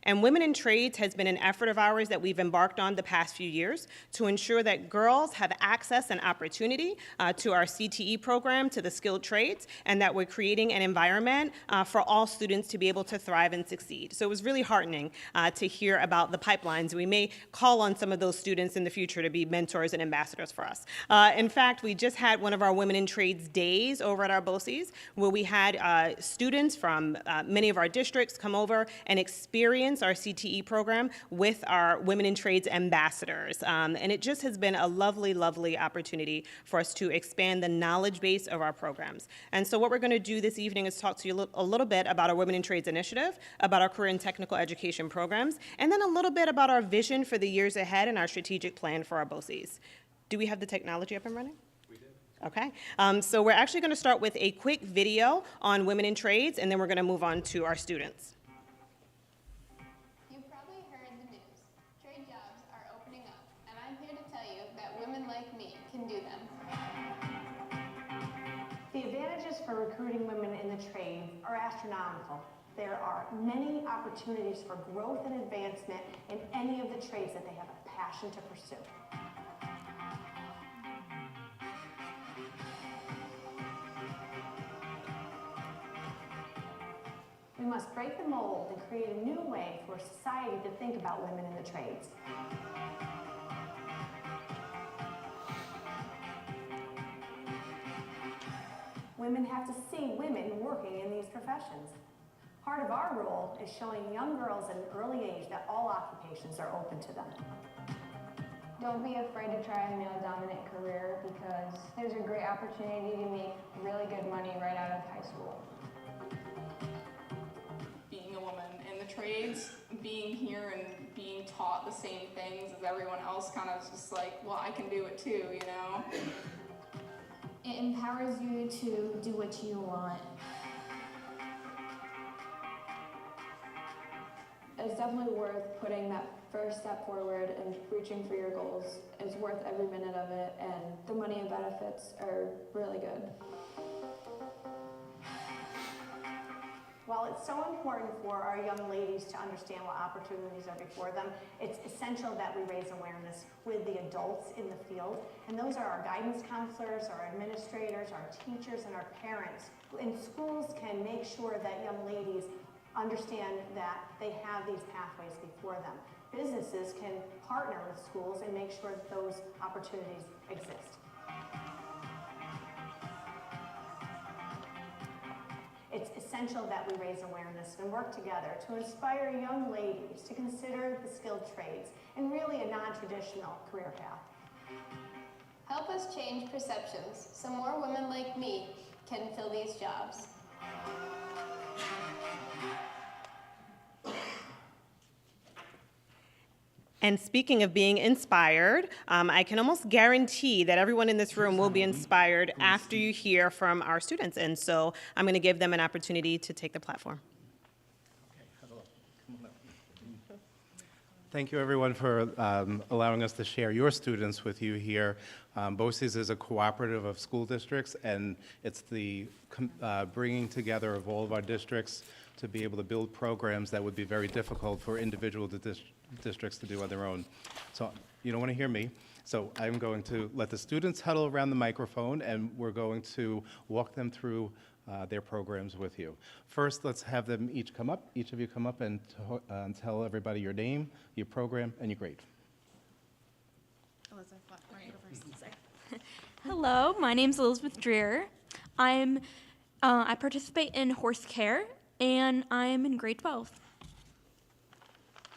And Women in Trades has been an effort of ours that we've embarked on the past few years to ensure that girls have access and opportunity to our CTE program, to the skilled trades, and that we're creating an environment for all students to be able to thrive and succeed. So it was really heartening to hear about the pipelines. We may call on some of those students in the future to be mentors and ambassadors for us. In fact, we just had one of our Women in Trades days over at our BOCES, where we had students from many of our districts come over and experience our CTE program with our Women in Trades ambassadors. And it just has been a lovely, lovely opportunity for us to expand the knowledge base of our programs. And so what we're going to do this evening is talk to you a little bit about our Women in Trades initiative, about our career and technical education programs, and then a little bit about our vision for the years ahead and our strategic plan for our BOCES. Do we have the technology up and running? Okay, so we're actually going to start with a quick video on Women in Trades, and then we're going to move on to our students. You've probably heard the news. Trade jobs are opening up, and I'm here to tell you that women like me can do them. The advantages for recruiting women in the trades are astronomical. There are many opportunities for growth and advancement in any of the trades that they have a passion to pursue. We must break the mold and create a new way for society to think about women in the trades. women have to see women working in these professions. Part of our role is showing young girls at an early age that all occupations are open to them. Don't be afraid to try a male-dominant career because there's a great opportunity to make really good money right out of high school. Being a woman in the trades, being here and being taught the same things as everyone else kind of just like, well, I can do it too, you know? It empowers you to do what you want. It's definitely worth putting that first step forward and reaching for your goals. It's worth every minute of it, and the money and benefits are really good. While it's so important for our young ladies to understand what opportunities are before them, it's essential that we raise awareness with the adults in the field. And those are our guidance counselors, our administrators, our teachers, and our parents. And schools can make sure that young ladies understand that they have these pathways before them. Businesses can partner with schools and make sure that those opportunities exist. It's essential that we raise awareness and work together to inspire young ladies to consider the skilled trades and really a non-traditional career path. Help us change perceptions so more women like me can fill these jobs. And speaking of being inspired, I can almost guarantee that everyone in this room will be inspired after you hear from our students. And so I'm going to give them an opportunity to take the platform. Thank you, everyone, for allowing us to share your students with you here. BOCES is a cooperative of school districts, and it's the bringing together of all of our districts to be able to build programs that would be very difficult for individual districts to do on their own. So you don't want to hear me. So I'm going to let the students huddle around the microphone, and we're going to walk them through their programs with you. First, let's have them each come up. Each of you come up and tell everybody your name, your program, and your grade. Elizabeth, why don't you go first? Hello, my name's Elizabeth Dreer. I participate in horse care, and I'm in grade 12.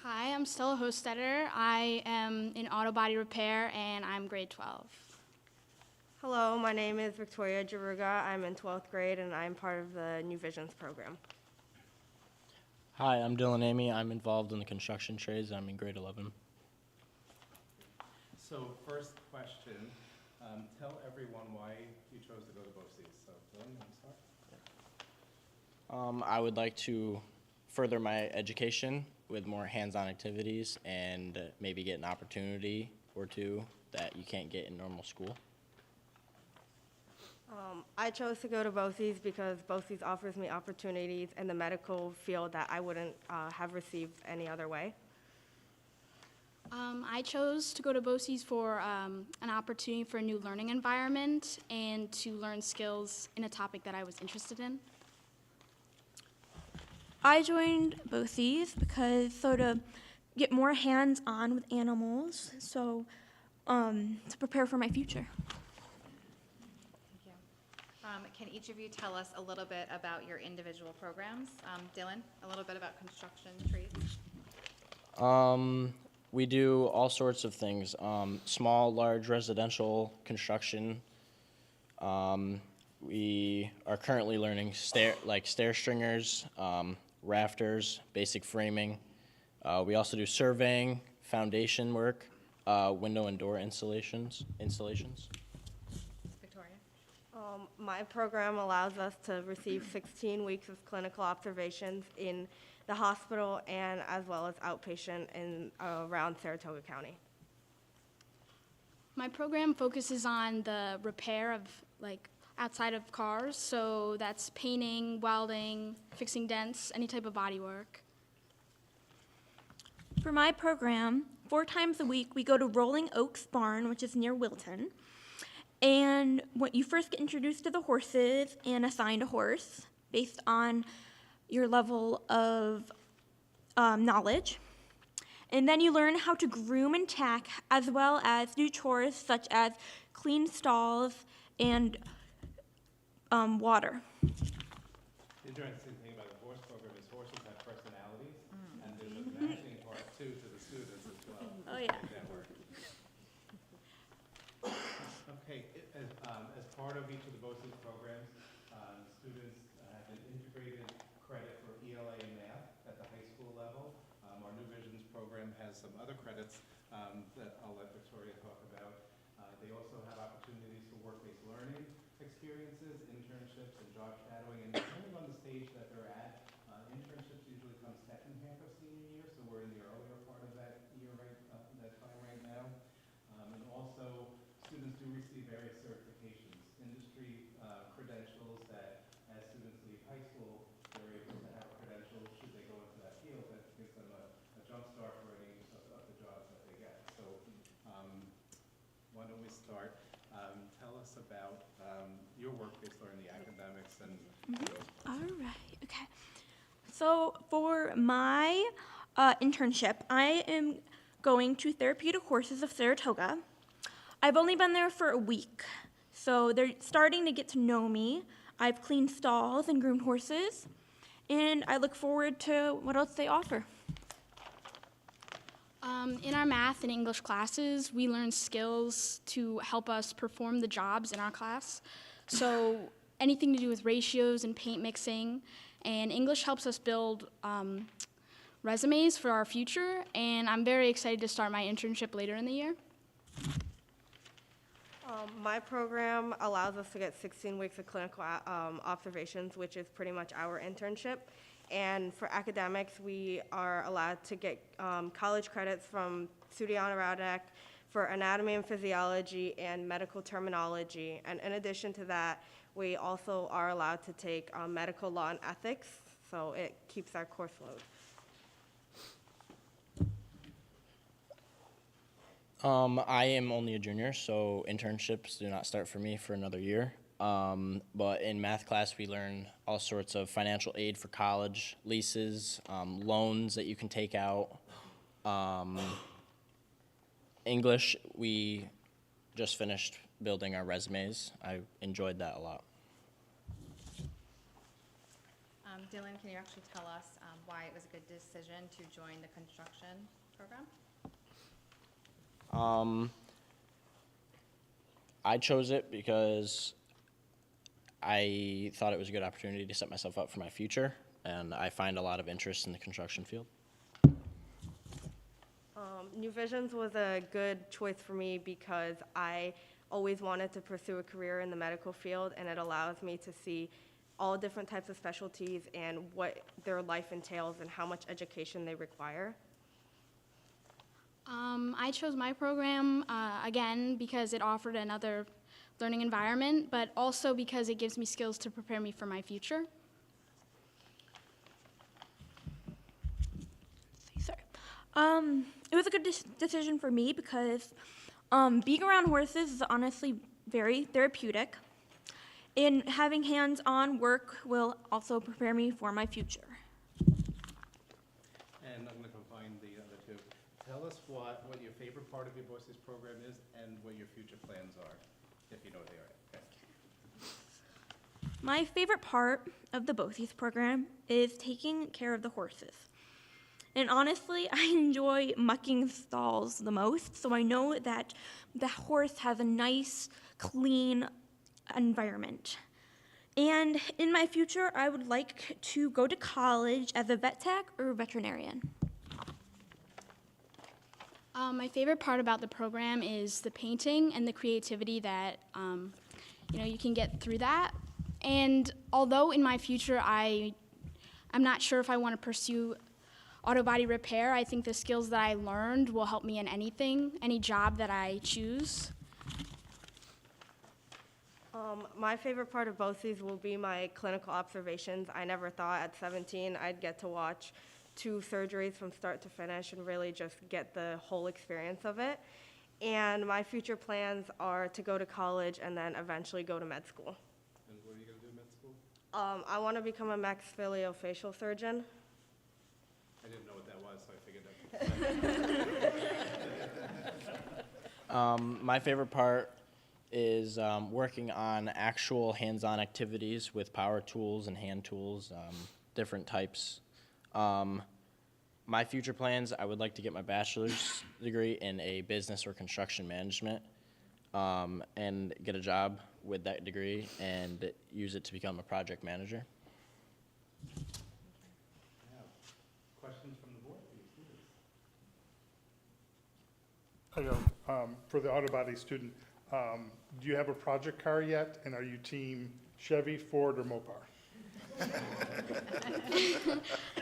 Hi, I'm Stella Hostetter. I am in auto body repair, and I'm grade 12. Hello, my name is Victoria Jaruga. I'm in 12th grade, and I'm part of the New Visions program. Hi, I'm Dylan Amy. I'm involved in the construction trades. I'm in grade 11. So first question, tell everyone why you chose to go to BOCES. So Dylan, you want to start? I would like to further my education with more hands-on activities and maybe get an opportunity or two that you can't get in normal school. I chose to go to BOCES because BOCES offers me opportunities in the medical field that I wouldn't have received any other way. I chose to go to BOCES for an opportunity for a new learning environment and to learn skills in a topic that I was interested in. I joined BOCES because to get more hands-on with animals, so to prepare for my future. Can each of you tell us a little bit about your individual programs? Dylan, a little bit about construction trades. We do all sorts of things, small, large residential construction. We are currently learning stair stringers, rafters, basic framing. We also do surveying, foundation work, window and door installations. Victoria? My program allows us to receive 16 weeks of clinical observations in the hospital and as well as outpatient in around Saratoga County. My program focuses on the repair of outside of cars, so that's painting, welding, fixing dents, any type of body work. For my program, 4 times a week, we go to Rolling Oaks Barn, which is near Wilton. And you first get introduced to the horses and assigned a horse based on your level of knowledge. And then you learn how to groom and tack, as well as do chores such as clean stalls and water. The interesting thing about the horse program is horses have personalities, and there's a matching part too to the students as well. Oh, yeah. Make that work. Okay, as part of each of the BOCES programs, students have an integrated credit for ELA and math at the high school level. Our New Visions program has some other credits that I'll let Victoria talk about. They also have opportunities for work-based learning experiences, internships, and job shadowing. And depending on the stage that they're at, internships usually come second half of senior year, so we're in the earlier part of that year, that time right now. And also, students do receive various certifications, industry credentials that, as students leave high school, they're able to have credentials should they go into that field that gives them a jump start for any of the jobs that they get. So why don't we start? Tell us about your work-based learning, the academics, and All right, okay. So for my internship, I am going to Therapeutic Horses of Saratoga. I've only been there for a week, so they're starting to get to know me. I've cleaned stalls and groomed horses, and I look forward to what else they offer. In our math and English classes, we learn skills to help us perform the jobs in our class. So anything to do with ratios and paint mixing. And English helps us build resumes for our future. And I'm very excited to start my internship later in the year. My program allows us to get 16 weeks of clinical observations, which is pretty much our internship. And for academics, we are allowed to get college credits from Studiana Radek for anatomy and physiology and medical terminology. And in addition to that, we also are allowed to take medical law and ethics, so it keeps our course load. I am only a junior, so internships do not start for me for another year. But in math class, we learn all sorts of financial aid for college, leases, loans that you can take out. English, we just finished building our resumes. I enjoyed that a lot. Dylan, can you actually tell us why it was a good decision to join the construction program? I chose it because I thought it was a good opportunity to set myself up for my future, and I find a lot of interest in the construction field. New Visions was a good choice for me because I always wanted to pursue a career in the medical field, and it allows me to see all different types of specialties and what their life entails and how much education they require. I chose my program, again, because it offered another learning environment, but also because it gives me skills to prepare me for my future. Sorry. It was a good decision for me because being around horses is honestly very therapeutic, and having hands-on work will also prepare me for my future. And I'm going to combine the other two. Tell us what your favorite part of your BOCES program is and what your future plans are, if you know what they are. Okay. My favorite part of the BOCES program is taking care of the horses. And honestly, I enjoy mucking stalls the most, so I know that the horse has a nice, clean environment. And in my future, I would like to go to college as a vet tech or veterinarian. My favorite part about the program is the painting and the creativity that you can get through that. And although in my future I'm not sure if I want to pursue auto body repair, I think the skills that I learned will help me in any job that I choose. My favorite part of BOCES will be my clinical observations. I never thought at 17 I'd get to watch 2 surgeries from start to finish and really just get the whole experience of it. And my future plans are to go to college and then eventually go to med school. And what are you going to do in med school? I want to become a maxillofacial surgeon. I didn't know what that was, so I figured that. My favorite part is working on actual hands-on activities with power tools and hand tools, different types. My future plans, I would like to get my bachelor's degree in a business or construction management, and get a job with that degree and use it to become a project manager. Questions from the board for your students? I know, for the auto body student, do you have a project car yet? And are you team Chevy, Ford, or Mopar?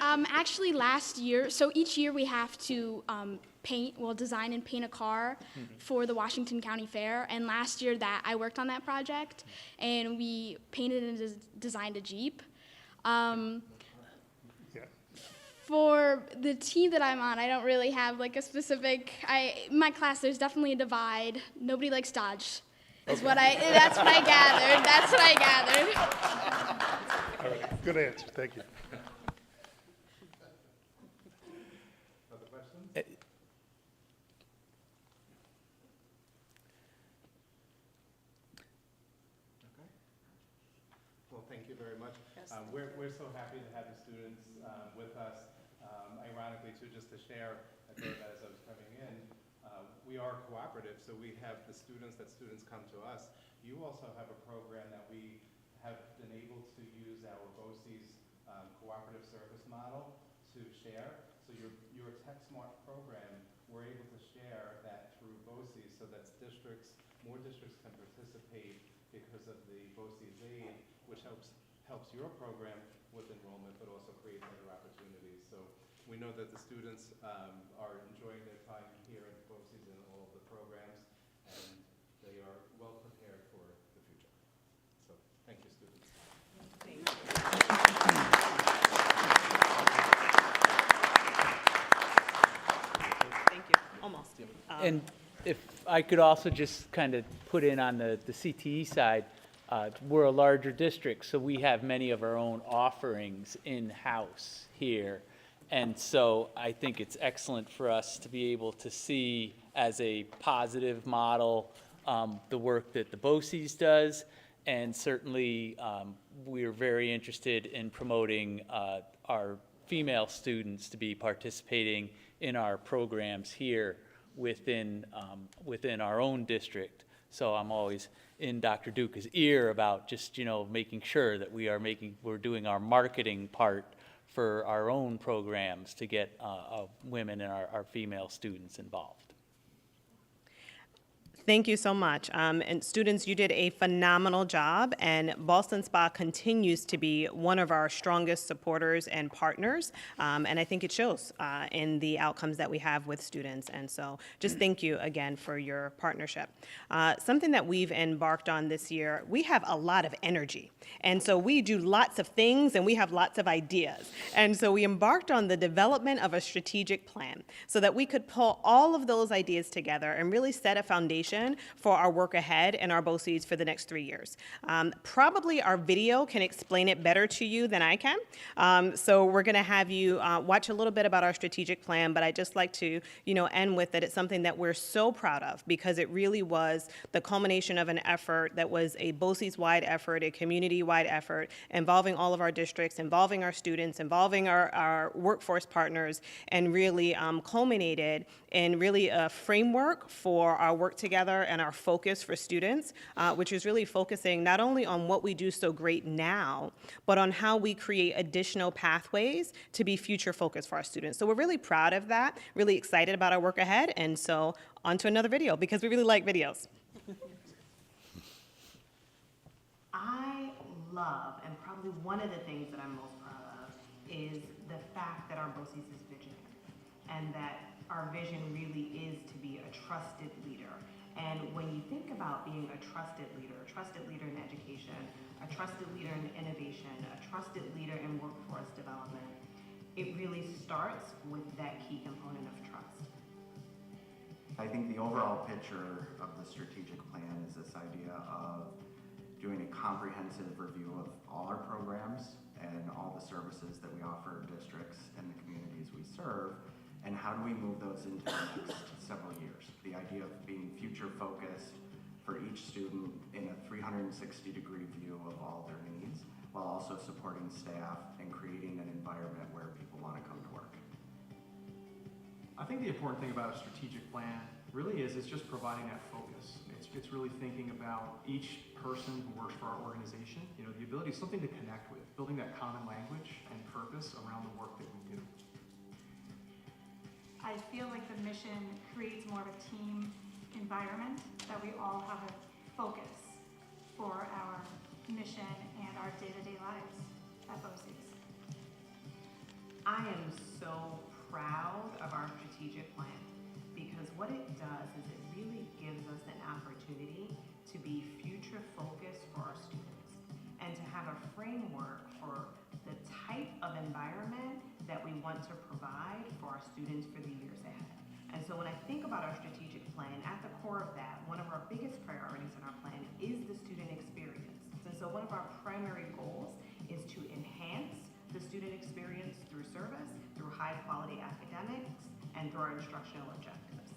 Actually, last year, so each year we have to design and paint a car for the Washington County Fair. And last year I worked on that project, and we painted and designed a Jeep. For the team that I'm on, I don't really have like a specific, in my class there's definitely a divide. Nobody likes Dodge. That's what I gathered. That's what I gathered. All right, good answer, thank you. Other questions? Well, thank you very much. We're so happy to have the students with us. Ironically, too, just to share, I thought that as I was coming in, we are cooperative, so we have the students come to us. You also have a program that we have been able to use our BOCES cooperative service model to share. So your Tech Smart program, we're able to share that through BOCES so that more districts can participate because of the BOCES aid, which helps your program with enrollment, but also creates other opportunities. So we know that the students are enjoying their time here at BOCES and all of the programs, and they are well prepared for the future. So thank you, students. Thank you. Thank you. Almost. And if I could also just kind of put in on the CTE side, we're a larger district, so we have many of our own offerings in-house here. And so I think it's excellent for us to be able to see as a positive model the work that the BOCES does. And certainly we're very interested in promoting our female students to be participating in our programs here within our own district. So I'm always in Dr. Duca's ear about just, making sure that we're doing our marketing part for our own programs to get women and our female students involved. Thank you so much. And students, you did a phenomenal job, and Ballston Spa continues to be one of our strongest supporters and partners, and I think it shows in the outcomes that we have with students. And so just thank you again for your partnership. Something that we've embarked on this year, we have a lot of energy, and so we do lots of things and we have lots of ideas. And so we embarked on the development of a strategic plan so that we could pull all of those ideas together and really set a foundation for our work ahead and our BOCES for the next 3 years. Probably our video can explain it better to you than I can. So we're going to have you watch a little bit about our strategic plan, but I'd just like to, end with that it's something that we're so proud of because it really was the culmination of an effort that was a BOCES-wide effort, a community-wide effort involving all of our districts, involving our students, involving our workforce partners, and really culminated in really a framework for our work together and our focus for students, which is really focusing not only on what we do so great now, but on how we create additional pathways to be future focused for our students. So we're really proud of that, really excited about our work ahead, and so on to another video because we really like videos. I love, and probably one of the things that I'm most proud of, is the fact that our BOCES is visionary, and that our vision really is to be a trusted leader. And when you think about being a trusted leader in education, a trusted leader in innovation, a trusted leader in workforce development, it really starts with that key component of trust. I think the overall picture of the strategic plan is this idea of doing a comprehensive review of all our programs and all the services that we offer districts and the communities we serve, and how do we move those into the next several years. The idea of being future focused, for each student in a 360-degree view of all their needs, while also supporting staff and creating an environment where people want to come to work. I think the important thing about a strategic plan really is it's just providing that focus. It's really thinking about each person who works for our organization, you know, the ability, something to connect with, building that common language and purpose around the work that we do. I feel like the mission creates more of a team environment, that we all have a focus for our mission and our day-to-day lives at BOCES. I am so proud of our strategic plan because what it does is it really gives us an opportunity to be future focused for our students and to have a framework for the type of environment that we want to provide for our students for the years ahead. And so when I think about our strategic plan, at the core of that, one of our biggest priorities in our plan is the student experience. And so one of our primary goals is to enhance the student experience through service, through high quality academics, and through our instructional objectives.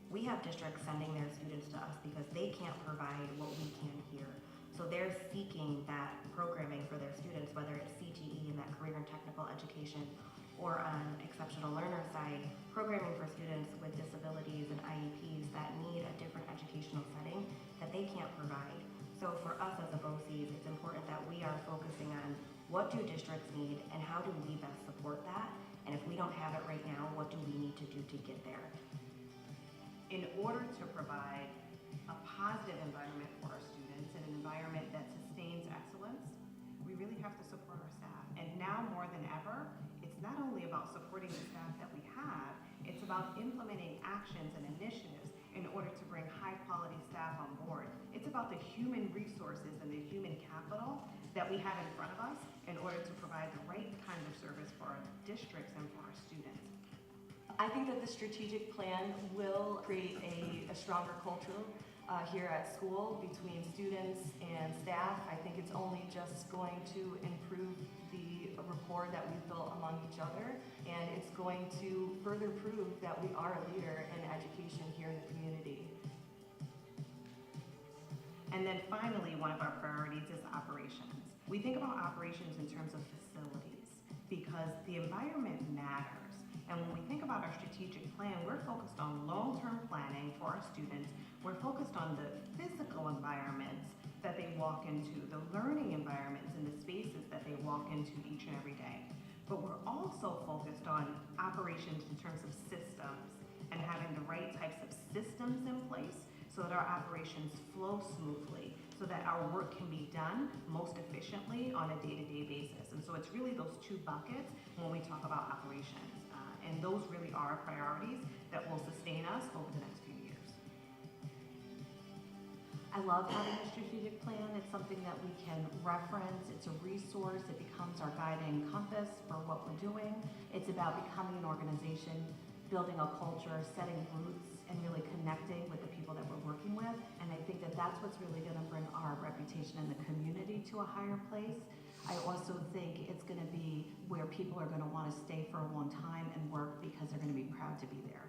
We have districts sending their students to us because they can't provide what we can here. So they're seeking that programming for their students, whether it's CTE and that career and technical education, or on exceptional learner side, programming for students with disabilities and IEPs that need a different educational setting that they can't provide. So for us as a BOCES, it's important that we are focusing on what do districts need and how do we best support that? And if we don't have it right now, what do we need to do to get there? In order to provide a positive environment for our students and an environment that sustains excellence, we really have to support our staff. And now more than ever, it's not only about supporting the staff that we have, it's about implementing actions and initiatives in order to bring high quality staff on board. It's about the human resources and the human capital that we have in front of us in order to provide the right kind of service for our districts and for our students. I think that the strategic plan will create a stronger culture here at school between students and staff. I think it's only just going to improve the rapport that we've built among each other, and it's going to further prove that we are a leader in education here in the community. And then finally, one of our priorities is operations. We think about operations in terms of facilities because the environment matters. And when we think about our strategic plan, we're focused on long-term planning for our students. We're focused on the physical environments that they walk into, the learning environments and the spaces that they walk into each and every day. But we're also focused on operations in terms of systems and having the right types of systems in place so that our operations flow smoothly, so that our work can be done most efficiently on a day-to-day basis. And so it's really those two buckets when we talk about operations. And those really are priorities that will sustain us over the next few years. I love having a strategic plan. It's something that we can reference. It's a resource. It becomes our guiding compass for what we're doing. It's about becoming an organization, building a culture, setting roots, and really connecting with the people that we're working with. And I think that that's what's really going to bring our reputation in the community to a higher place. I also think it's going to be where people are going to want to stay for a long time and work because they're going to be proud to be there.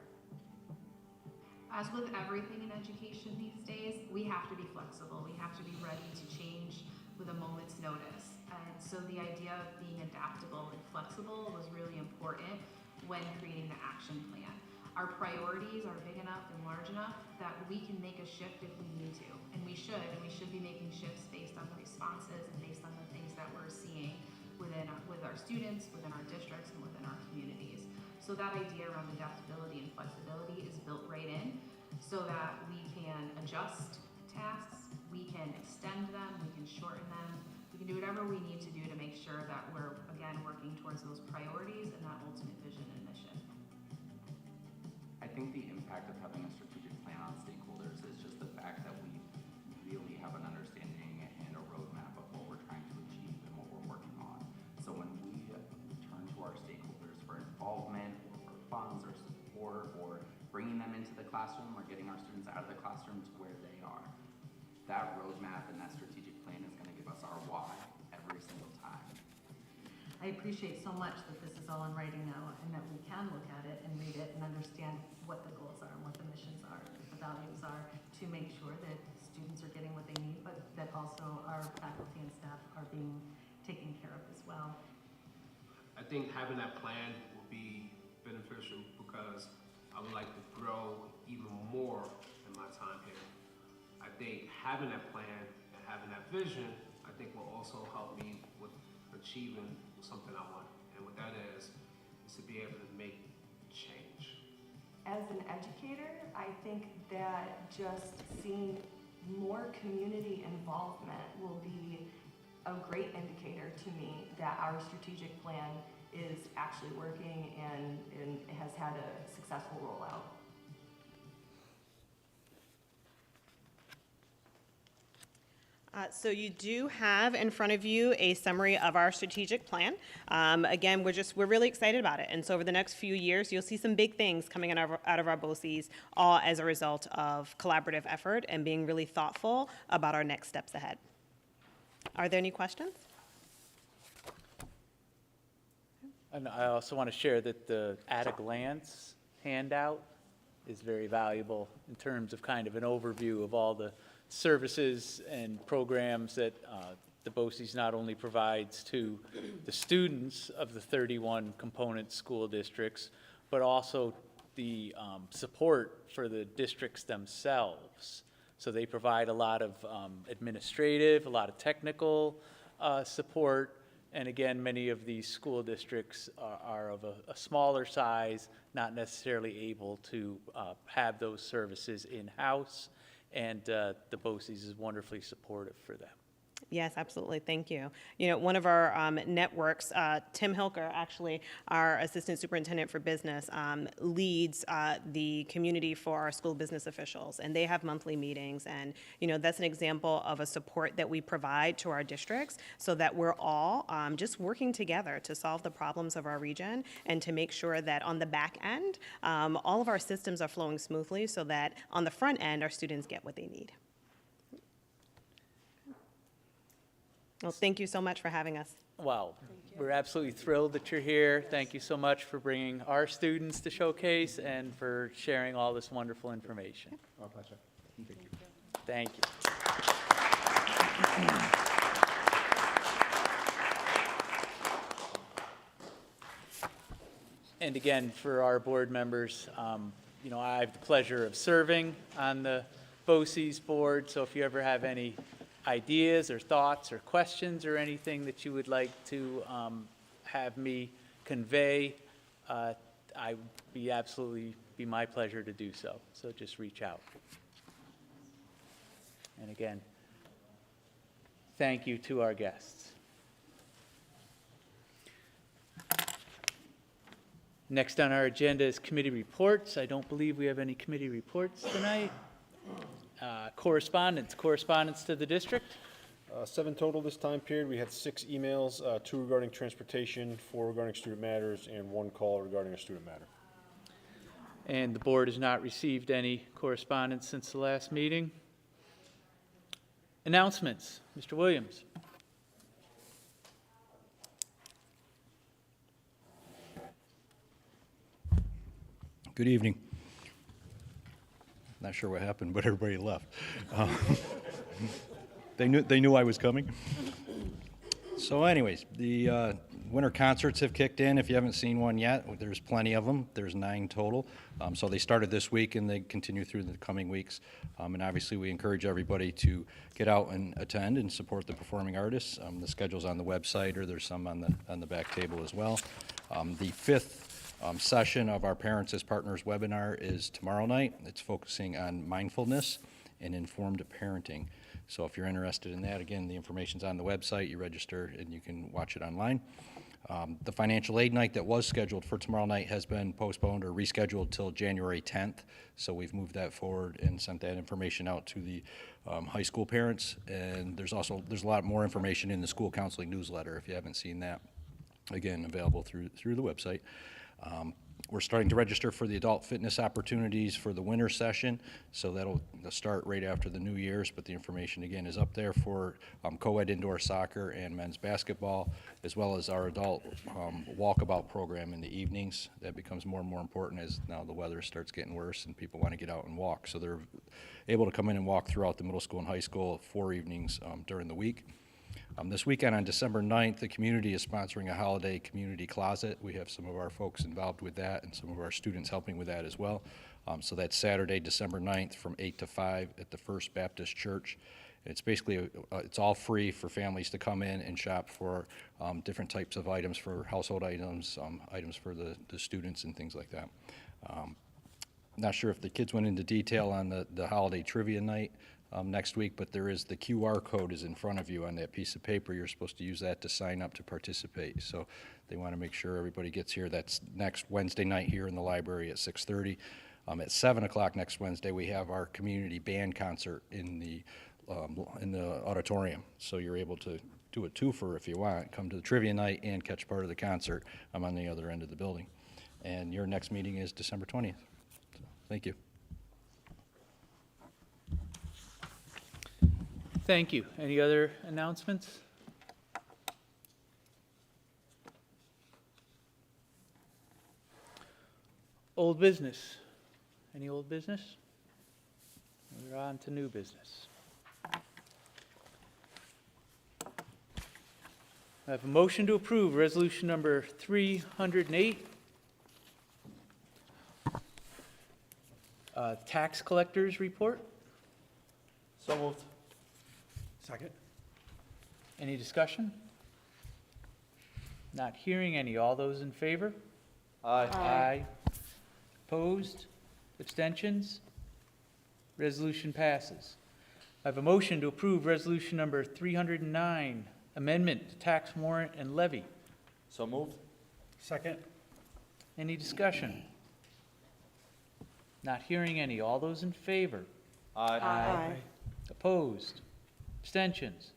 As with everything in education these days, we have to be flexible. We have to be ready to change with a moment's notice. And so the idea of being adaptable and flexible was really important when creating the action plan. Our priorities are big enough and large enough that we can make a shift if we need to. And we should be making shifts based on the responses and based on the things that we're seeing with our students, within our districts, and within our communities. So that idea around adaptability and flexibility is built right in so that we can adjust tasks, we can extend them, we can shorten them, we can do whatever we need to do to make sure that we're, again, working towards those priorities and that ultimate vision and mission. I think the impact of having a strategic plan on stakeholders is just the fact that we really have an understanding and a roadmap of what we're trying to achieve and what we're working on. So when we turn to our stakeholders for involvement or for funds or support or bringing them into the classroom or getting our students out of the classroom to where they are, that roadmap and that strategic plan is going to give us our why every single time. I appreciate so much that this is all in writing now and that we can look at it and read it and understand what the goals are and what the missions are. values are to make sure that students are getting what they need, but that also our faculty and staff are being taken care of as well. I think having that plan will be beneficial because I would like to grow even more in my time here. I think having that plan and having that vision, I think will also help me with achieving something I want. And what that is to be able to make change. As an educator, I think that just seeing more community involvement will be a great indicator to me that our strategic plan is actually working and has had a successful rollout. So you do have in front of you a summary of our strategic plan. Again, we're really excited about it. And so over the next few years, you'll see some big things coming out of our BOCES, all as a result of collaborative effort and being really thoughtful about our next steps ahead. Are there any questions? And I also want to share that the at-a-glance handout is very valuable in terms of kind of an overview of all the services and programs that the BOCES not only provides to the students of the 31 component school districts, but also the support for the districts themselves. So they provide a lot of administrative, a lot of technical support. And again, many of these school districts are of a smaller size, not necessarily able to have those services in-house. And the BOCES is wonderfully supportive for them. Yes, absolutely. Thank you. You know, one of our networks, Tim Hilker, actually, our Assistant Superintendent for Business, leads the community for our school business officials, and they have monthly meetings. And, you know, that's an example of a support that we provide to our districts so that we're all just working together to solve the problems of our region and to make sure that on the back end, all of our systems are flowing smoothly so that on the front end, our students get what they need. Well, thank you so much for having us. Well, we're absolutely thrilled that you're here. Thank you so much for bringing our students to Showcase and for sharing all this wonderful information. My pleasure. Thank you. And again, for our board members, you know, I have the pleasure of serving on the BOCES board, so if you ever have any ideas or thoughts or questions or anything that you would like to have me convey, I would be absolutely be my pleasure to do so. So just reach out. And again, thank you to our guests. Next on our agenda is committee reports. I don't believe we have any committee reports tonight. Correspondence to the district. 7 total this time period. We had 6 emails, 2 regarding transportation, 4 regarding student matters, and 1 call regarding a student matter. And the board has not received any correspondence since the last meeting. Announcements, Mr. Williams. Good evening. Not sure what happened, but everybody left. They knew I was coming. So anyways, the winter concerts have kicked in. If you haven't seen one yet, there's plenty of them. There's 9 total. So they started this week and they continue through the coming weeks. And obviously we encourage everybody to get out and attend and support the performing artists. The schedule's on the website, or there's some on the back table as well. The 5th session of our Parents as Partners webinar is tomorrow night. It's focusing on mindfulness and informed parenting. So if you're interested in that, again, the information's on the website. You register and you can watch it online. The financial aid night that was scheduled for tomorrow night has been postponed or rescheduled till January 10th. So we've moved that forward and sent that information out to the high school parents. And there's a lot more information in the school counseling newsletter if you haven't seen that. Again, available through the website. We're starting to register for the adult fitness opportunities for the winter session, so that'll start right after the New Year's, but the information again is up there for co-ed indoor soccer and men's basketball, as well as our adult walkabout program in the evenings. That becomes more and more important as now the weather starts getting worse and people want to get out and walk. So they're able to come in and walk throughout the middle school and high school 4 evenings during the week. This weekend on December 9th, the community is sponsoring a holiday community closet. We have some of our folks involved with that and some of our students helping with that as well. So that's Saturday, December 9th from 8 to 5 at the First Baptist Church. It's basically, it's all free for families to come in and shop for different types of items, for household items, items for the students and things like that. Not sure if the kids went into detail on the holiday trivia night next week, but there is the QR code is in front of you on that piece of paper. You're supposed to use that to sign up to participate. So they want to make sure everybody gets here. That's next Wednesday night here in the library at 6:30. At 7 o'clock next Wednesday, we have our community band concert in the auditorium. So you're able to do a twofer if you want. Come to the trivia night and catch part of the concert. I'm on the other end of the building. And your next meeting is December 20th. So, thank you. Thank you. Any other announcements? Old business. Any old business? We're on to new business. I have a motion to approve resolution number 308. Tax collectors report. So moved. Second. Any discussion? Not hearing any. All those in favor? Aye. Aye. Opposed? Abstentions? Resolution passes. I have a motion to approve resolution number 309, amendment to tax warrant and levy. So moved. Second. Any discussion? Not hearing any. All those in favor? Aye. Opposed? Abstentions?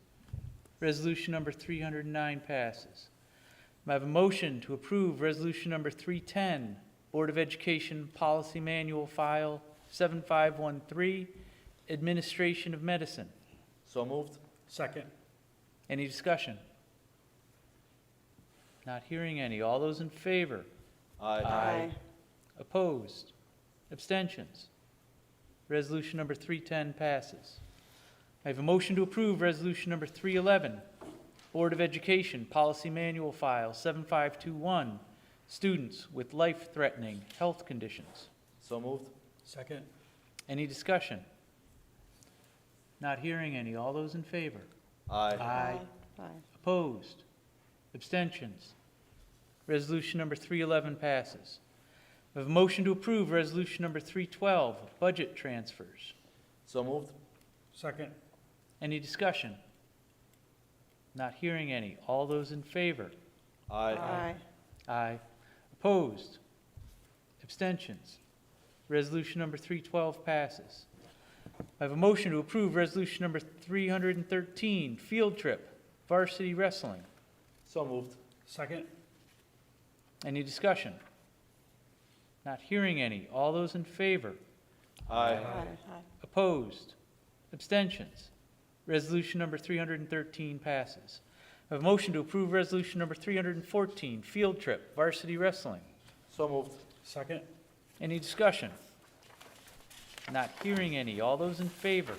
Resolution number 309 passes. I have a motion to approve resolution number 310, Board of Education Policy Manual File 7513, Administration of Medicine. So moved. Second. Any discussion? Not hearing any. All those in favor? Aye. Opposed? Abstentions? Resolution number 310 passes. I have a motion to approve resolution number 311, Board of Education Policy Manual File 7521, Students with Life-Threatening Health Conditions. So moved. Second. Any discussion? Not hearing any. All those in favor? Aye. Opposed? Abstentions? Resolution number 311 passes. I have a motion to approve resolution number 312, budget transfers. So moved. Second. Any discussion? Not hearing any. All those in favor? Aye. Aye. Opposed? Abstentions? Resolution number 312 passes. I have a motion to approve resolution number 313, field trip, varsity wrestling. So moved. Second. Any discussion? Not hearing any. All those in favor? Aye. Opposed? Abstentions? Resolution number 313 passes. I have a motion to approve resolution number 314, field trip, varsity wrestling. So moved. Second. Any discussion? Not hearing any. All those in favor?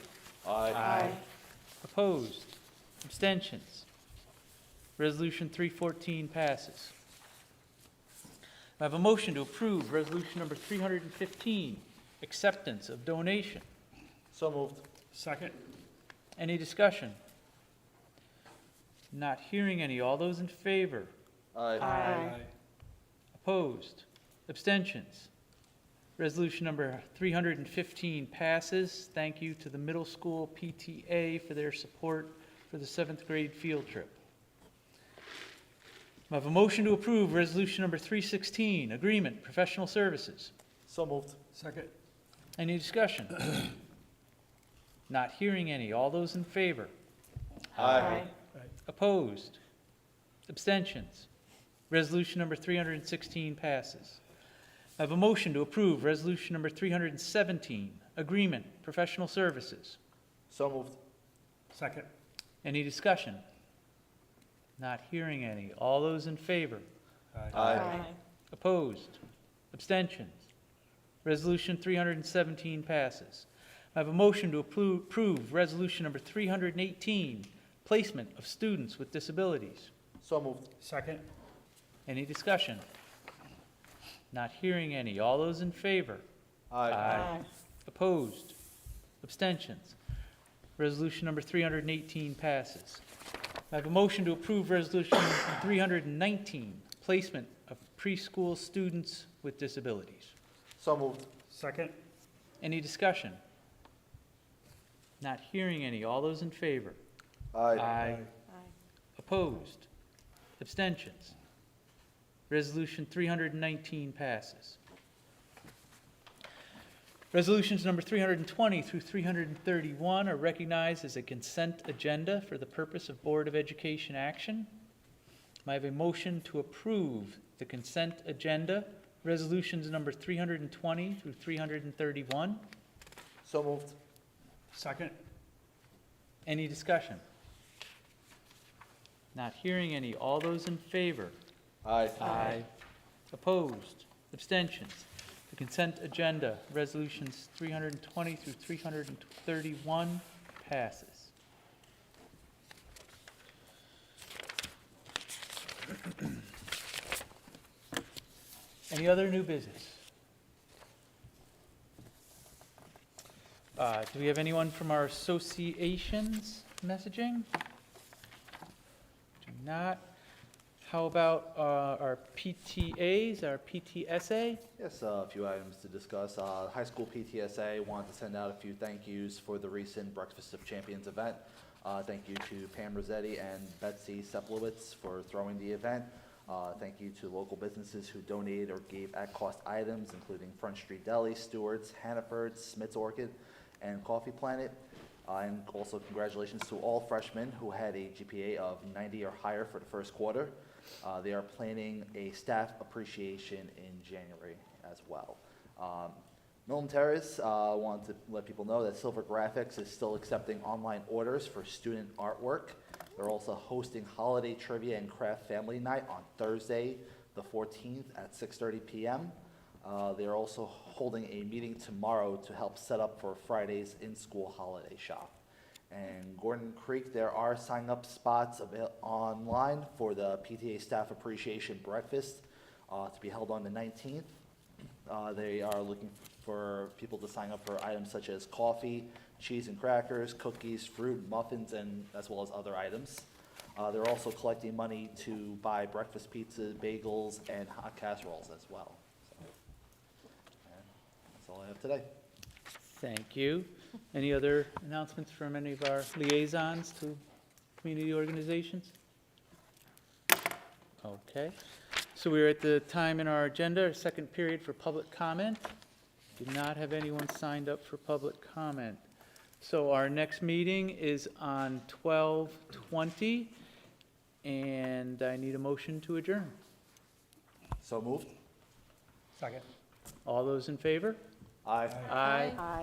Aye. Opposed? Abstentions? Resolution 314 passes. I have a motion to approve resolution number 315, acceptance of donation. So moved. Second. Any discussion? Not hearing any. All those in favor? Aye. Opposed? Abstentions? Resolution number 315 passes. Thank you to the middle school PTA for their support for the 7th grade field trip. I have a motion to approve resolution number 316, agreement, professional services. So moved. Second. Any discussion? Not hearing any. All those in favor? Aye. Opposed? Abstentions? Resolution number 316 passes. I have a motion to approve resolution number 317, agreement, professional services. So moved. Second. Any discussion? Not hearing any. All those in favor? Aye. Opposed? Abstentions? Resolution 317 passes. I have a motion to approve resolution number 318, placement of students with disabilities. So moved. Second. Any discussion? Not hearing any. All those in favor? Opposed? Abstentions? Resolution number 318 passes. I have a motion to approve resolution 319, placement of preschool students with disabilities. So moved. Second. Any discussion? Not hearing any. All those in favor? Aye. Opposed? Abstentions? Resolution 319 passes. Resolutions number 320 through 331 are recognized as a consent agenda for the purpose of Board of Education action. I have a motion to approve the consent agenda, resolutions number 320 through 331. So moved. Second. Any discussion? Not hearing any. All those in favor? Aye. Opposed? Abstentions? The consent agenda, resolutions 320 through 331 passes. Any other new business? Do we have anyone from our associations messaging? Do not. How about our PTAs, our PTSA? Yes, a few items to discuss. High school PTSA wanted to send out a few thank yous for the recent Breakfast of Champions event. Thank you to Pam Rossetti and Betsy Seplowitz for throwing the event. Thank you to local businesses who donated or gave at-cost items, including Front Street Deli, Stewart's, Hannaford, Smith's Orchid, and Coffee Planet. And also congratulations to all freshmen who had a GPA of 90 or higher for the first quarter. They are planning a staff appreciation in January as well. Milton Terrace wanted to let people know that Silver Graphics is still accepting online orders for student artwork. They're also hosting holiday trivia and craft family night on Thursday, the 14th at 6:30 p.m. They are also holding a meeting tomorrow to help set up for Friday's in-school holiday shop. And Gordon Creek, there are sign-up spots online for the PTA Staff Appreciation Breakfast to be held on the 19th. They are looking for people to sign up for items such as coffee, cheese and crackers, cookies, fruit, muffins, and as well as other items. They're also collecting money to buy breakfast pizzas, bagels, and hot casseroles as well. That's all I have today. Thank you. Any other announcements from any of our liaisons to community organizations? Okay. So we're at the time in our agenda, our second period for public comment. Did not have anyone signed up for public comment. So our next meeting is on 12/20, and I need a motion to adjourn. So moved. Second. All those in favor? Aye. Aye.